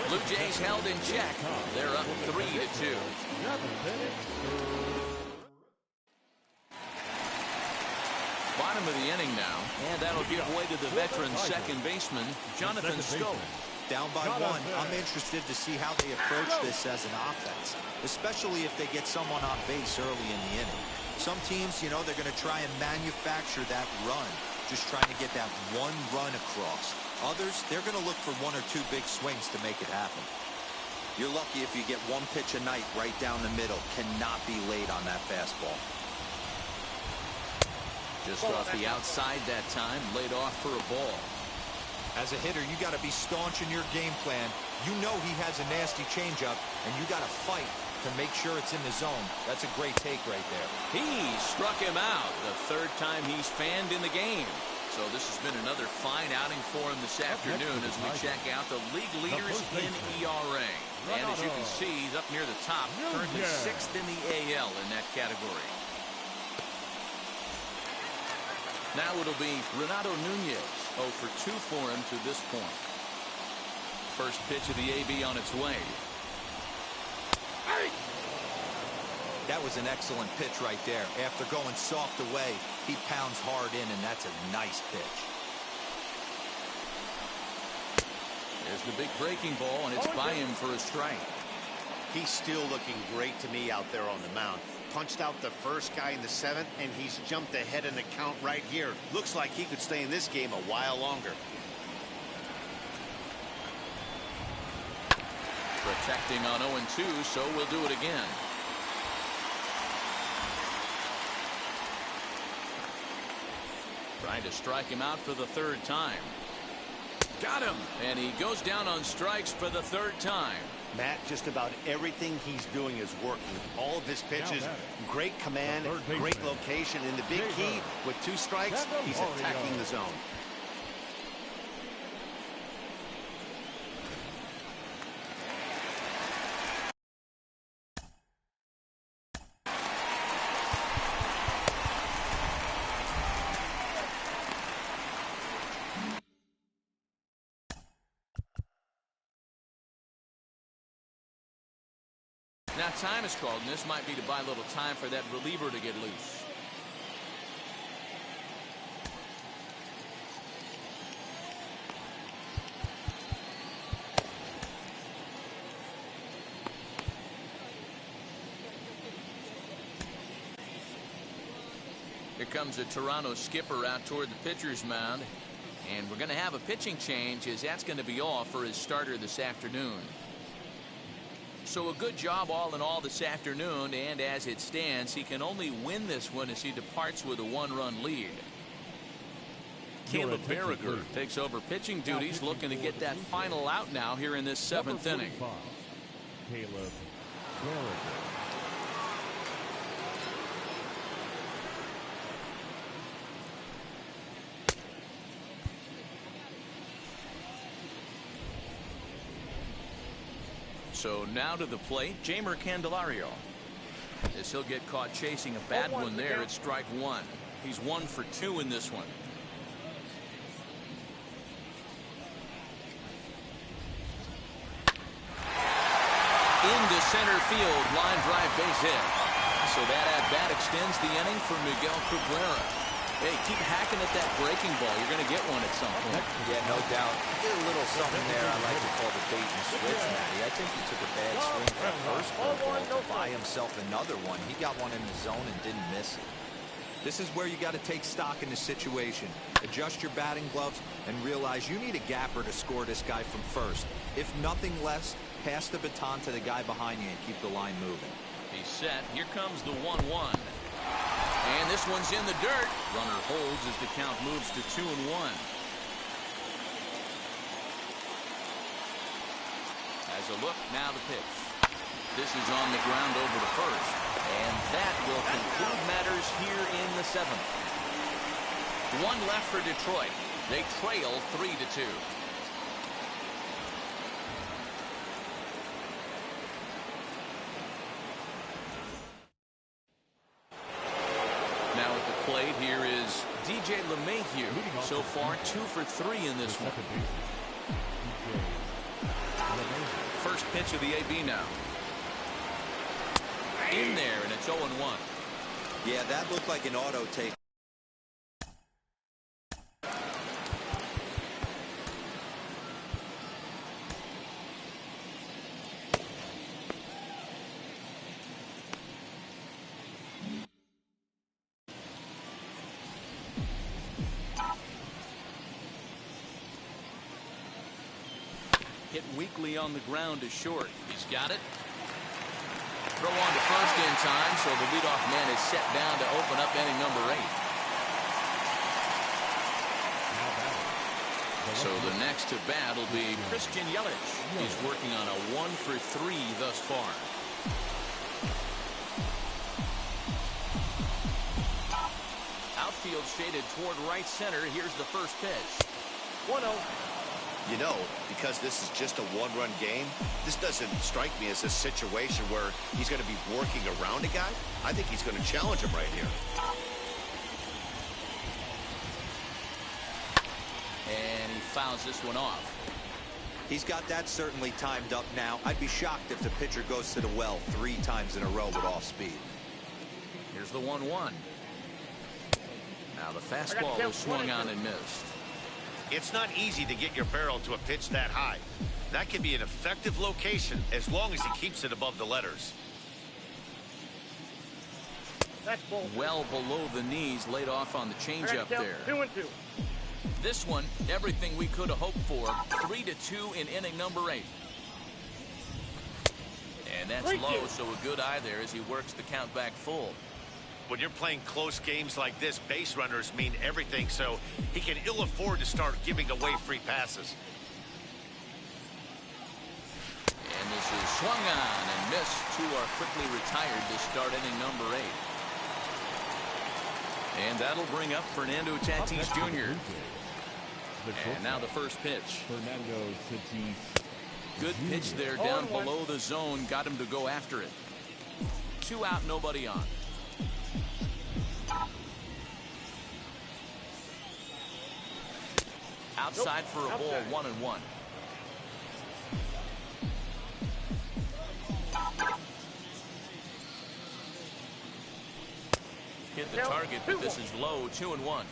Blue Jays held in check. They're up 3-2. Bottom of the inning now, and that'll give way to the veteran second baseman, Jonathan Scope. Down by 1, I'm interested to see how they approach this as an offense, especially if they get someone on base early in the inning. Some teams, you know, they're going to try and manufacture that run, just trying to get that one run across. Others, they're going to look for 1 or 2 big swings to make it happen. You're lucky if you get 1 pitch a night right down the middle. Cannot be late on that fastball. Just off the outside that time, laid off for a ball. As a hitter, you got to be staunch in your game plan. You know he has a nasty changeup, and you got to fight to make sure it's in the zone. That's a great take right there. He struck him out the 3rd time he's fanned in the game. So this has been another fine outing for him this afternoon as we check out the league leaders in ERA. And as you can see, he's up near the top, currently 6th in the AL in that category. Now it'll be Renato Nunez, 0 for 2 for him to this point. First pitch of the AB on its way. That was an excellent pitch right there. After going soft away, he pounds hard in, and that's a nice pitch. There's the big breaking ball, and it's by him for a strike. He's still looking great to me out there on the mound. Punched out the first guy in the 7th, and he's jumped ahead in the count right here. Looks like he could stay in this game a while longer. Protecting on 0-2, so we'll do it again. Trying to strike him out for the 3rd time. Got him! And he goes down on strikes for the 3rd time. Matt, just about everything he's doing is working. All of his pitches, great command, great location, and the big key, with 2 strikes, he's attacking the zone. Now time is called, and this might be to buy a little time for that reliever to get loose. Here comes a Toronto skipper out toward the pitcher's mound. And we're going to have a pitching change, as that's going to be all for his starter this afternoon. So a good job all in all this afternoon, and as it stands, he can only win this one as he departs with a 1-run lead. Caleb Berriger takes over pitching duties, looking to get that final out now here in this 7th inning. Caleb Berriger. So now to the plate, Jeimer Candelario. As he'll get caught chasing a bad one there at strike 1. He's 1 for 2 in this one. Into center field, line drive, base hit. So that at-bat extends the inning for Miguel Cabrera. Hey, keep hacking at that breaking ball. You're going to get one at some point. Yeah, no doubt. Did a little something there I like to call the bait and switch, Matty. I think he took a bad swing at that first ball to buy himself another one. He got one in the zone and didn't miss it. This is where you got to take stock in the situation. Adjust your batting gloves and realize you need a gapper to score this guy from first. If nothing less, pass the baton to the guy behind you and keep the line moving. He's set. Here comes the 1-1. And this one's in the dirt. Runner holds as the count moves to 2-1. As a look, now the pitch. This is on the ground over to first. And that will conclude matters here in the 7th. 1 left for Detroit. They trail 3-2. Now at the plate here is DJ LeMahieu. So far 2 for 3 in this one. First pitch of the AB now. In there, and it's 0-1. Yeah, that looked like an auto take. Hit weakly on the ground to short. He's got it. Throw on to first in time, so the leadoff man is set down to open up inning number 8. So the next to bat will be Christian Yelich. He's working on a 1 for 3 thus far. outfield shaded toward right center. Here's the first pitch. 1-0. You know, because this is just a one-run game, this doesn't strike me as a situation where he's going to be working around a guy. I think he's going to challenge him right here. And he fouls this one off. He's got that certainly timed up now. I'd be shocked if the pitcher goes to the well 3 times in a row with off speed. Here's the 1-1. Now the fastball is swung on and missed. It's not easy to get your barrel to a pitch that high. That can be an effective location as long as he keeps it above the letters. That's ball. Well below the knees, laid off on the changeup there. 2-2. This one, everything we could have hoped for. 3-2 in inning number 8. And that's low, so a good eye there as he works the count back full. When you're playing close games like this, base runners mean everything, so he can ill afford to start giving away free passes. And this is swung on and missed. 2 are quickly retired to start inning number 8. And that'll bring up Fernando Tatis Jr. And now the first pitch. Fernando Tatis. Good pitch there down below the zone. Got him to go after it. 2 out, nobody on. Outside for a ball, 1-1. Hit the target, but this is low, 2-1.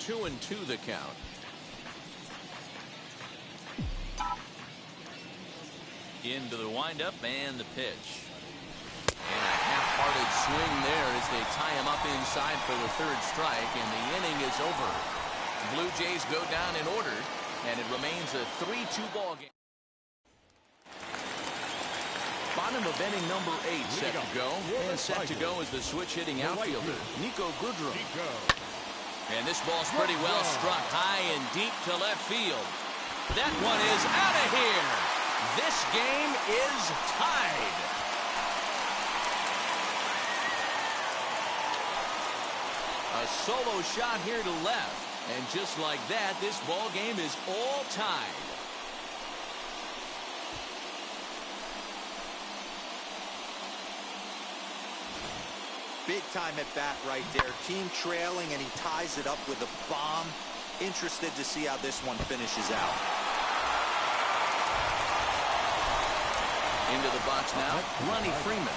Two and 2 the count. Into the windup and the pitch. And a half-hearted swing there as they tie him up inside for the 3rd strike, and the inning is over. Blue Jays go down in order, and it remains a 3-2 ball game. Bottom of inning number 8 set to go, and set to go is the switch-hitting outfielder, Nico Goodrum. And this ball's pretty well struck high and deep to left field. That one is out of here. This game is tied. A solo shot here to left. And just like that, this ball game is all tied. Big time at bat right there. Team trailing, and he ties it up with a bomb. Interested to see how this one finishes out. Into the box now, Ronnie Freeman.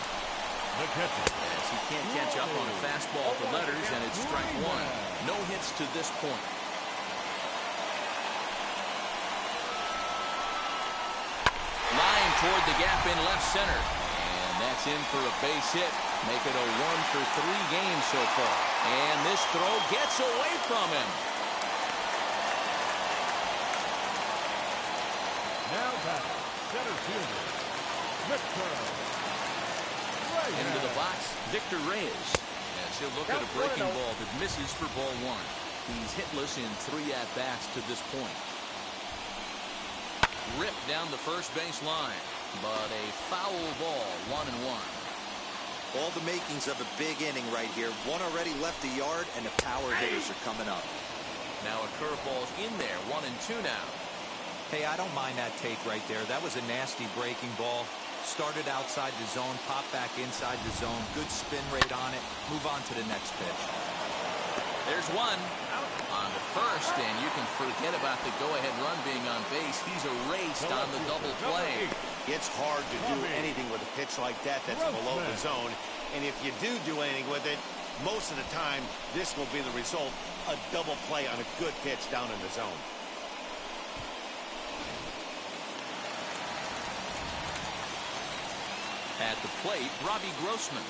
As he can't catch up on a fastball for letters, and it's strike 1. No hits to this point. Line toward the gap in left center. And that's in for a base hit. Make it a 1 for 3 games so far. And this throw gets away from him. Now back, center fielder, Victor. Into the box, Victor Reyes. As he'll look at a breaking ball that misses for ball 1. He's hitless in 3 at-bats to this point. Ripped down the first base line, but a foul ball, 1-1. All the makings of a big inning right here. One already left the yard, and the power hitters are coming up. Now a curveball's in there, 1-2 now. Hey, I don't mind that take right there. That was a nasty breaking ball. Started outside the zone, popped back inside the zone. Good spin rate on it. Move on to the next pitch. There's one on the first, and you can forget about the go-ahead run being on base. He's erased on the double play. It's hard to do anything with a pitch like that that's below the zone. And if you do anything with it, most of the time, this will be the result, a double play on a good pitch down in the zone. At the plate, Robbie Grossman.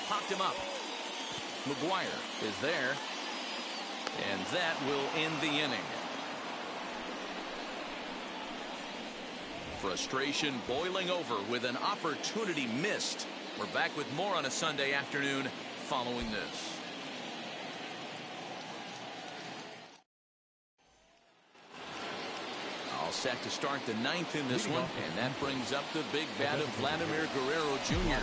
Popped him up. McGuire is there. And that will end the inning. Frustration boiling over with an opportunity missed. We're back with more on a Sunday afternoon following this. set to start the ninth in this one, and that brings up the big bat of Vladimir Guerrero Jr.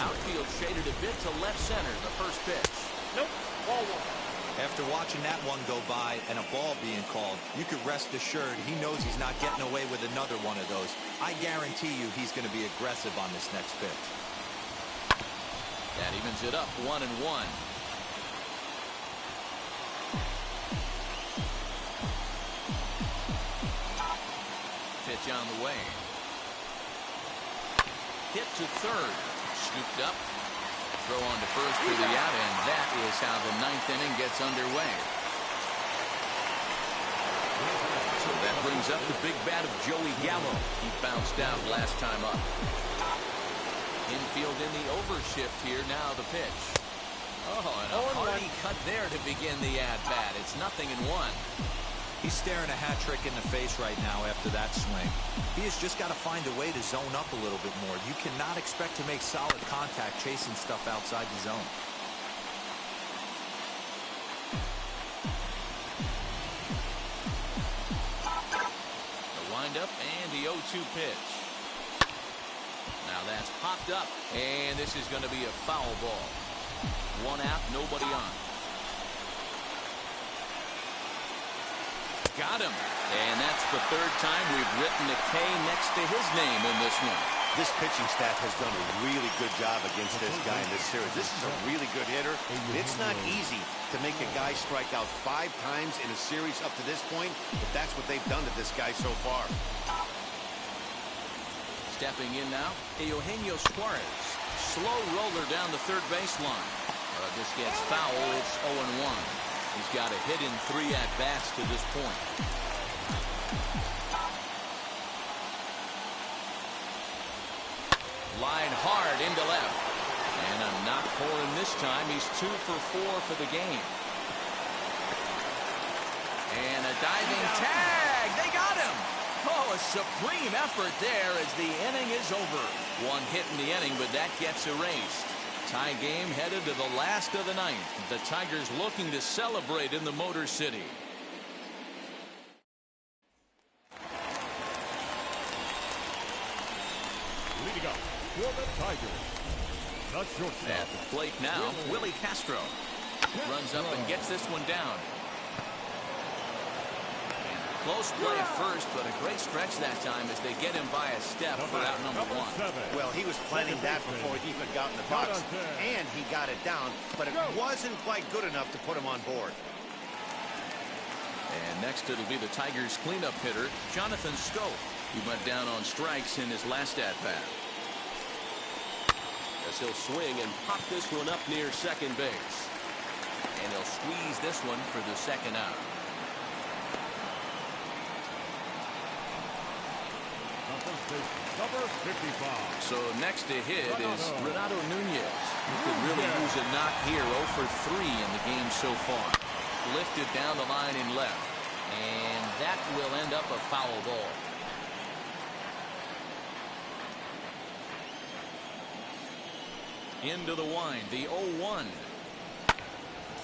Outfield shaded a bit to left center. The first pitch. Nope. Ball one. After watching that one go by and a ball being called, you could rest assured he knows he's not getting away with another one of those. I guarantee you he's going to be aggressive on this next pitch. That evens it up 1-1. Pitch on the way. Hit to third. Scooped up. Throw on to first for the out, and that is how the ninth inning gets underway. So that brings up the big bat of Joey Gallo. He bounced out last time up. Infield in the overshift here. Now the pitch. Oh, and a hearty cut there to begin the at-bat. It's 0-1. He's staring a hat trick in the face right now after that swing. He has just got to find a way to zone up a little bit more. You cannot expect to make solid contact chasing stuff outside the zone. The windup and the 0-2 pitch. Now that's popped up, and this is going to be a foul ball. One out, nobody on. Got him. And that's the third time we've written a K next to his name in this one. This pitching staff has done a really good job against this guy in this series. This is a really good hitter. It's not easy to make a guy strike out 5 times in a series up to this point, but that's what they've done to this guy so far. Stepping in now, Eugenio Suarez. Slow roller down the third baseline. This gets foul. It's 0-1. He's got a hit in 3 at-bats to this point. Line hard into left. And a knock for him this time. He's 2 for 4 for the game. And a diving tag. They got him. Oh, a supreme effort there as the inning is over. 1 hit in the inning, but that gets erased. Tie game headed to the last of the ninth. The Tigers looking to celebrate in the Motor City. Leading up for the Tigers, the shortstop. At the plate now, Willie Castro. Runs up and gets this one down. Close play at first, but a great stretch that time as they get him by a step for out number 1. Well, he was planning that before he even got in the box, and he got it down, but it wasn't quite good enough to put him on board. And next it'll be the Tigers cleanup hitter, Jonathan Scope. He went down on strikes in his last at-bat. As he'll swing and pop this one up near second base. And he'll squeeze this one for the second out. Number 55. So next to hit is Renato Nunez. He could really use a knock here. 0 for 3 in the game so far. Lifted down the line in left. And that will end up a foul ball. Into the wind. The 0-1.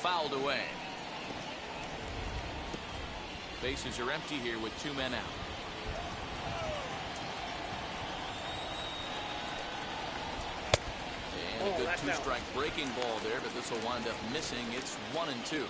Fouled away. Bases are empty here with 2 men out. A good 2-strike breaking ball there, but this will wind up missing. It's 1-2.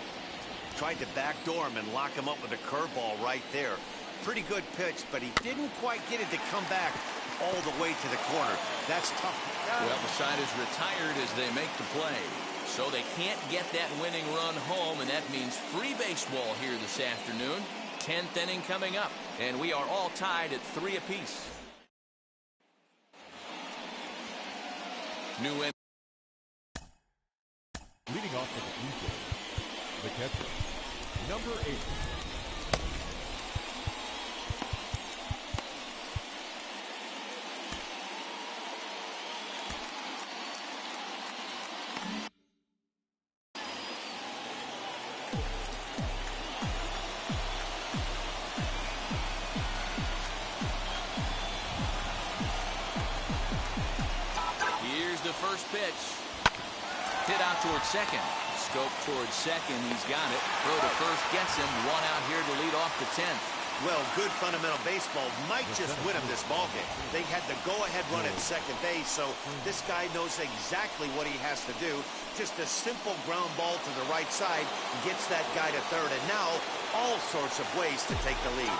Tried to backdoor him and lock him up with a curveball right there. Pretty good pitch, but he didn't quite get it to come back all the way to the corner. That's tough. Well, the side is retired as they make the play. So they can't get that winning run home, and that means free baseball here this afternoon. 10th inning coming up, and we are all tied at 3 apiece. New end. Leading off for the Blue Jays, the catcher, number 8. Here's the first pitch. Hit out towards second. Scope towards second. He's got it. Throw to first gets him. 1 out here to lead off the 10th. Well, good fundamental baseball might just win him this ballgame. They had the go-ahead run at second base, so this guy knows exactly what he has to do. Just a simple ground ball to the right side gets that guy to third, and now all sorts of ways to take the lead.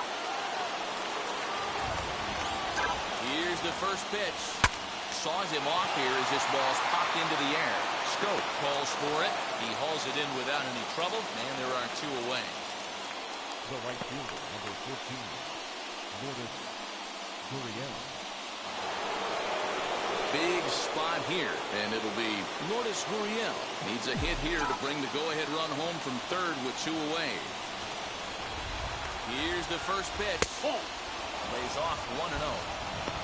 Here's the first pitch. Saws him off here as this ball's popped into the air. Scope calls for it. He hauls it in without any trouble, and there are two away. The right fielder, number 14, Lourdes Gurriel. Big spot here, and it'll be Lourdes Gurriel. Needs a hit here to bring the go-ahead run home from third with two away. Here's the first pitch. Lays off 1-0.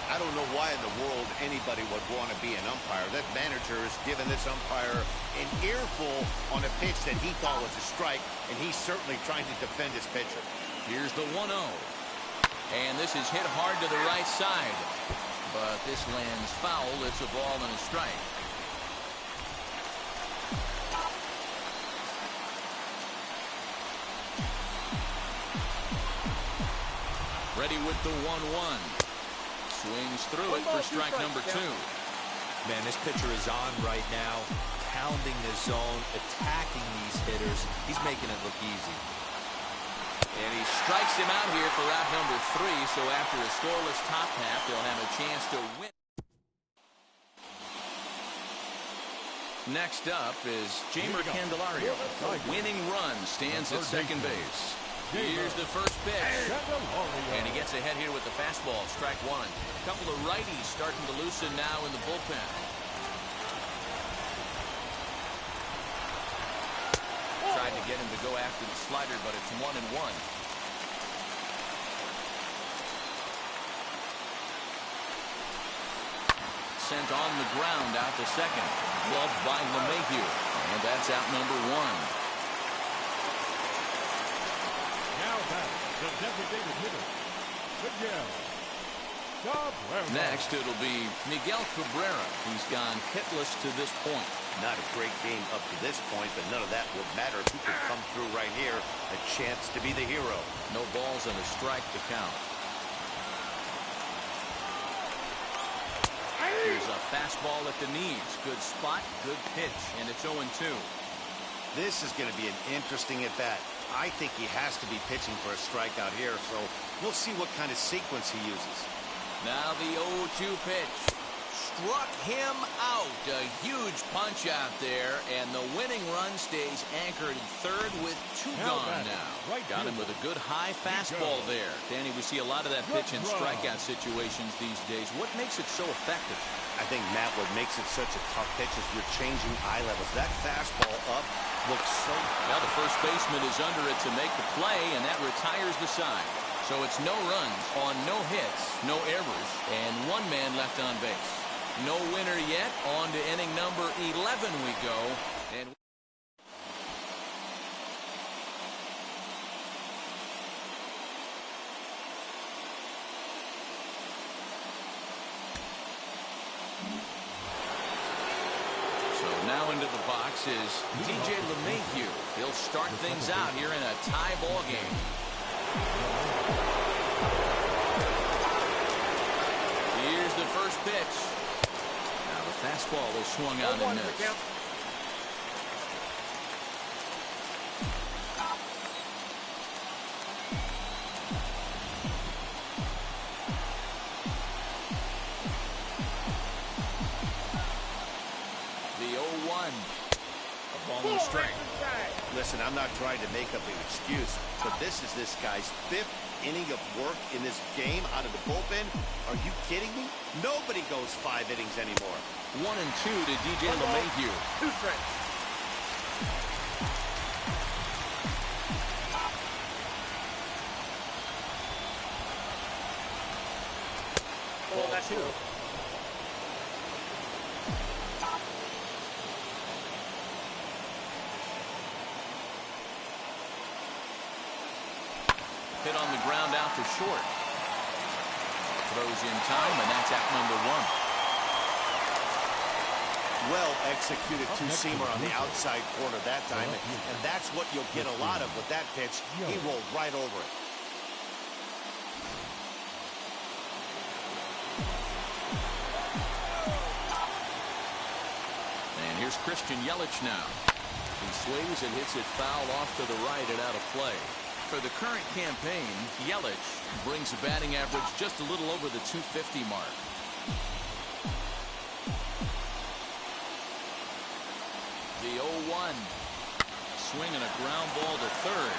I don't know why in the world anybody would want to be an umpire. That manager has given this umpire an earful on a pitch that he thought was a strike, and he's certainly trying to defend his pitcher. Here's the 1-0. And this is hit hard to the right side. But this lands foul. It's a ball and a strike. Ready with the 1-1. Swings through it for strike number 2. Man, this pitcher is on right now, pounding the zone, attacking these hitters. He's making it look easy. And he strikes him out here for out number 3, so after a scoreless top half, they'll have a chance to win. Next up is Jeimer Candelario. A winning run stands at second base. Here's the first pitch. And he gets ahead here with the fastball, strike 1. A couple of righties starting to loosen now in the bullpen. Tried to get him to go after the slider, but it's 1-1. Sent on the ground out to second. Gloved by LeMahieu. And that's out number 1. Now back, the designated hitter, Miguel Cabrera. Next, it'll be Miguel Cabrera. He's gone hitless to this point. Not a great game up to this point, but none of that would matter if he could come through right here. A chance to be the hero. No balls and a strike to count. Here's a fastball at the knees. Good spot, good pitch, and it's 0-2. This is going to be an interesting at-bat. I think he has to be pitching for a strikeout here, so we'll see what kind of sequence he uses. Now the 0-2 pitch. Struck him out. A huge punch out there, and the winning run stays anchored in third with 2 gone now. Got him with a good high fastball there. Danny, we see a lot of that pitch in strikeout situations these days. What makes it so effective? I think, Matt, what makes it such a tough pitch is you're changing eye levels. That fastball up looks so... Now the first baseman is under it to make the play, and that retires the side. So it's no runs on no hits, no errors, and 1 man left on base. No winner yet. On to inning number 11 we go. And so now into the box is DJ LeMahieu. He'll start things out here in a tie ball game. Here's the first pitch. Now the fastball is swung out and missed. The 0-1. A ball and strike. Listen, I'm not trying to make up an excuse, but this is this guy's 5th inning of work in this game out of the bullpen. Are you kidding me? Nobody goes 5 innings anymore. 1-2 to DJ LeMahieu. 2 strikes. Oh, that's 2. Hit on the ground out to short. Throws in time, and that's out number 1. Well executed two-seamer on the outside corner that time, and that's what you'll get a lot of with that pitch. He rolled right over it. And here's Christian Yelich now. He swings and hits it foul off to the right and out of play. For the current campaign, Yelich brings a batting average just a little over the .250 mark. The 0-1. Swinging a ground ball to third.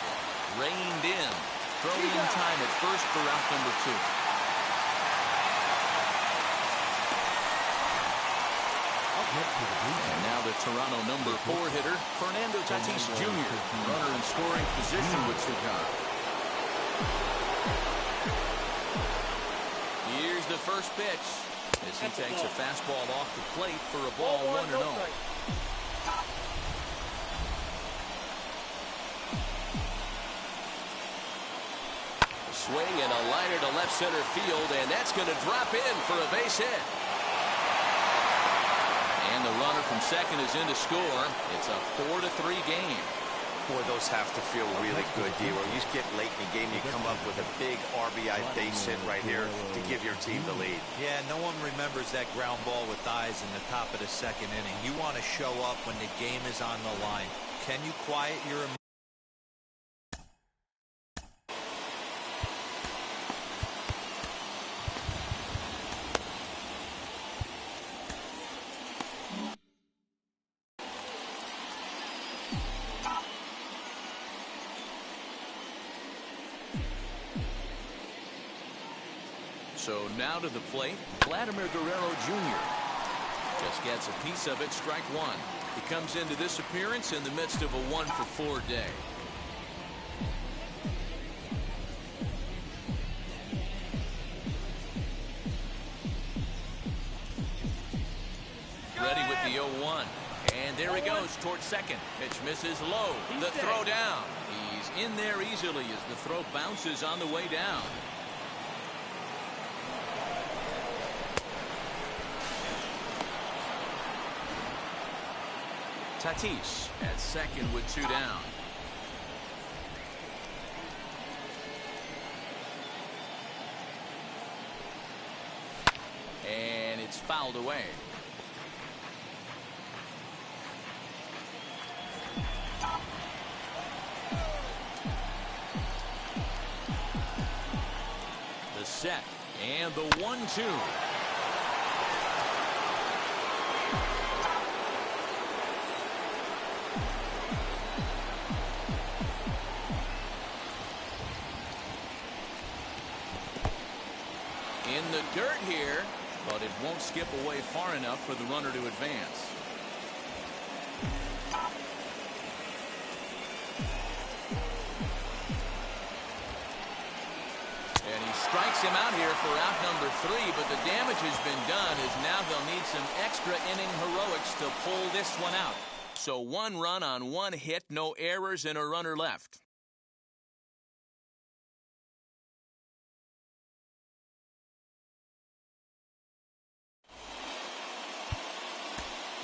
Reined in. Throwing in time at first for out number 2. And now the Toronto number 4 hitter, Fernando Tatis Jr. Runner in scoring position with 2 gone. Here's the first pitch as he takes a fastball off the plate for a ball 1-0. Swing and a liner to left center field, and that's going to drop in for a base hit. And the runner from second is in to score. It's a 4-3 game. Boy, those have to feel really good, D. Where you get late in the game, you come up with a big RBI base hit right here to give your team the lead. Yeah, no one remembers that ground ball with eyes in the top of the second inning. You want to show up when the game is on the line. Can you quiet your emotions? So now to the plate, Vladimir Guerrero Jr. Just gets a piece of it, strike 1. He comes into this appearance in the midst of a 1-for-4 day. Ready with the 0-1. And there he goes towards second. Pitch misses low. The throw down. He's in there easily as the throw bounces on the way down. Tatis at second with 2 down. And it's fouled away. The set and the 1-2. In the dirt here, but it won't skip away far enough for the runner to advance. And he strikes him out here for out number 3, but the damage has been done as now they'll need some extra inning heroics to pull this one out. So 1 run on 1 hit, no errors, and a runner left.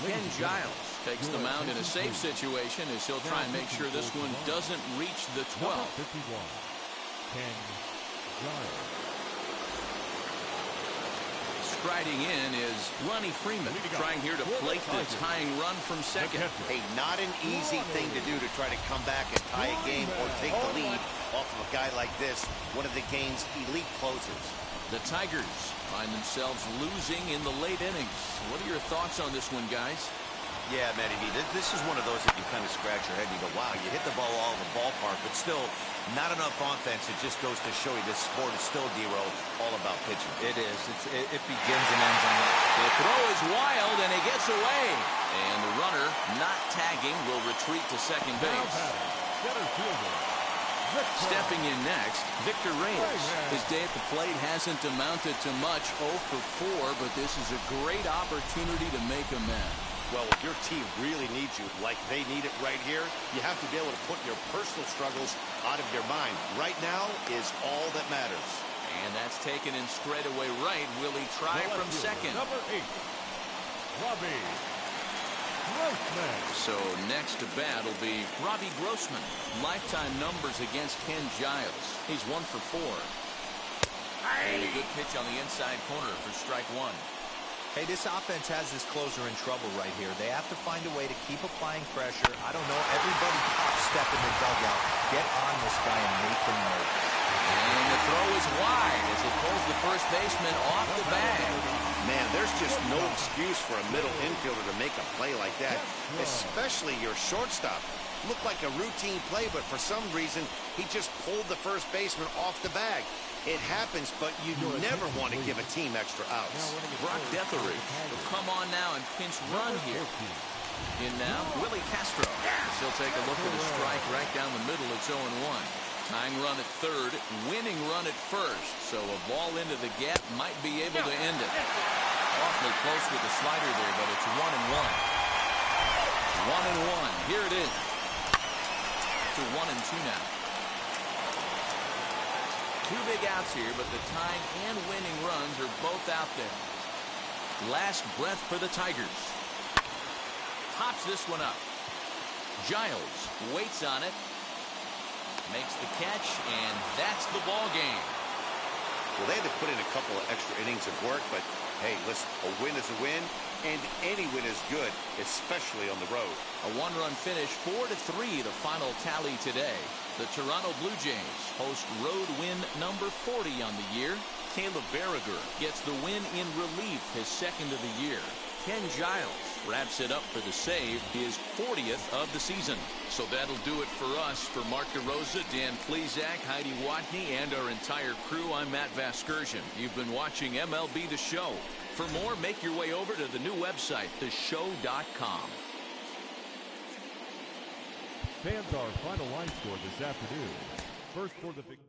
Ken Giles takes the mound in a safe situation as he'll try and make sure this one doesn't reach the 12th. 51. Ken Giles. Striding in is Ronnie Freeman, trying here to plate the tying run from second. Hey, not an easy thing to do to try to come back and tie a game or take the lead off of a guy like this, one of the game's elite closers. The Tigers find themselves losing in the late innings. What are your thoughts on this one, guys? Yeah, Matty V, this is one of those that you kind of scratch your head and you go, wow, you hit the ball all over the ballpark, but still not enough offense. It just goes to show you this sport is still, D-Roll, all about pitching. It is. It begins and ends on that. The throw is wild, and he gets away. And the runner, not tagging, will retreat to second base. Center fielder. Stepping in next, Victor Reyes. His day at the plate hasn't amounted to much, 0 for 4, but this is a great opportunity to make amends. Well, if your team really needs you like they need it right here, you have to be able to put your personal struggles out of your mind. Right now is all that matters. And that's taken in straightaway right. Will he try from second? Number 8, Robbie Grossman. So next to bat will be Robbie Grossman. Lifetime numbers against Ken Giles. He's 1 for 4. And a good pitch on the inside corner for strike 1. Hey, this offense has this closer in trouble right here. They have to find a way to keep applying pressure. I don't know. Everybody pop step in the dugout. Get on this guy and make him move. And the throw is wide as it pulls the first baseman off the bag. Man, there's just no excuse for a middle infielder to make a play like that, especially your shortstop. Looked like a routine play, but for some reason, he just pulled the first baseman off the bag. It happens, but you never want to give a team extra outs. Brock Detheridge will come on now and pinch run here. In now, Willie Castro. He'll take a look at a strike right down the middle. It's 0-1. Tying run at third, winning run at first. So a ball into the gap might be able to end it. Awfully close with the slider there, but it's 1-1. 1-1. Here it is. To 1-2 now. Two big outs here, but the tying and winning runs are both out there. Last breath for the Tigers. Pops this one up. Giles waits on it. Makes the catch, and that's the ball game. Well, they had to put in a couple of extra innings of work, but hey, listen, a win is a win, and any win is good, especially on the road. A one-run finish, 4-3, the final tally today. The Toronto Blue Jays host road win number 40 on the year. Caleb Berriger gets the win in relief, his second of the year. Ken Giles wraps it up for the save, his 40th of the season. So that'll do it for us. For Mark DeRosa, Dan Plesac, Heidi Watney, and our entire crew, I'm Matt Vasgersian. You've been watching MLB The Show. For more, make your way over to the new website, theshow.com. Fans, our final line score this afternoon. First for the victory.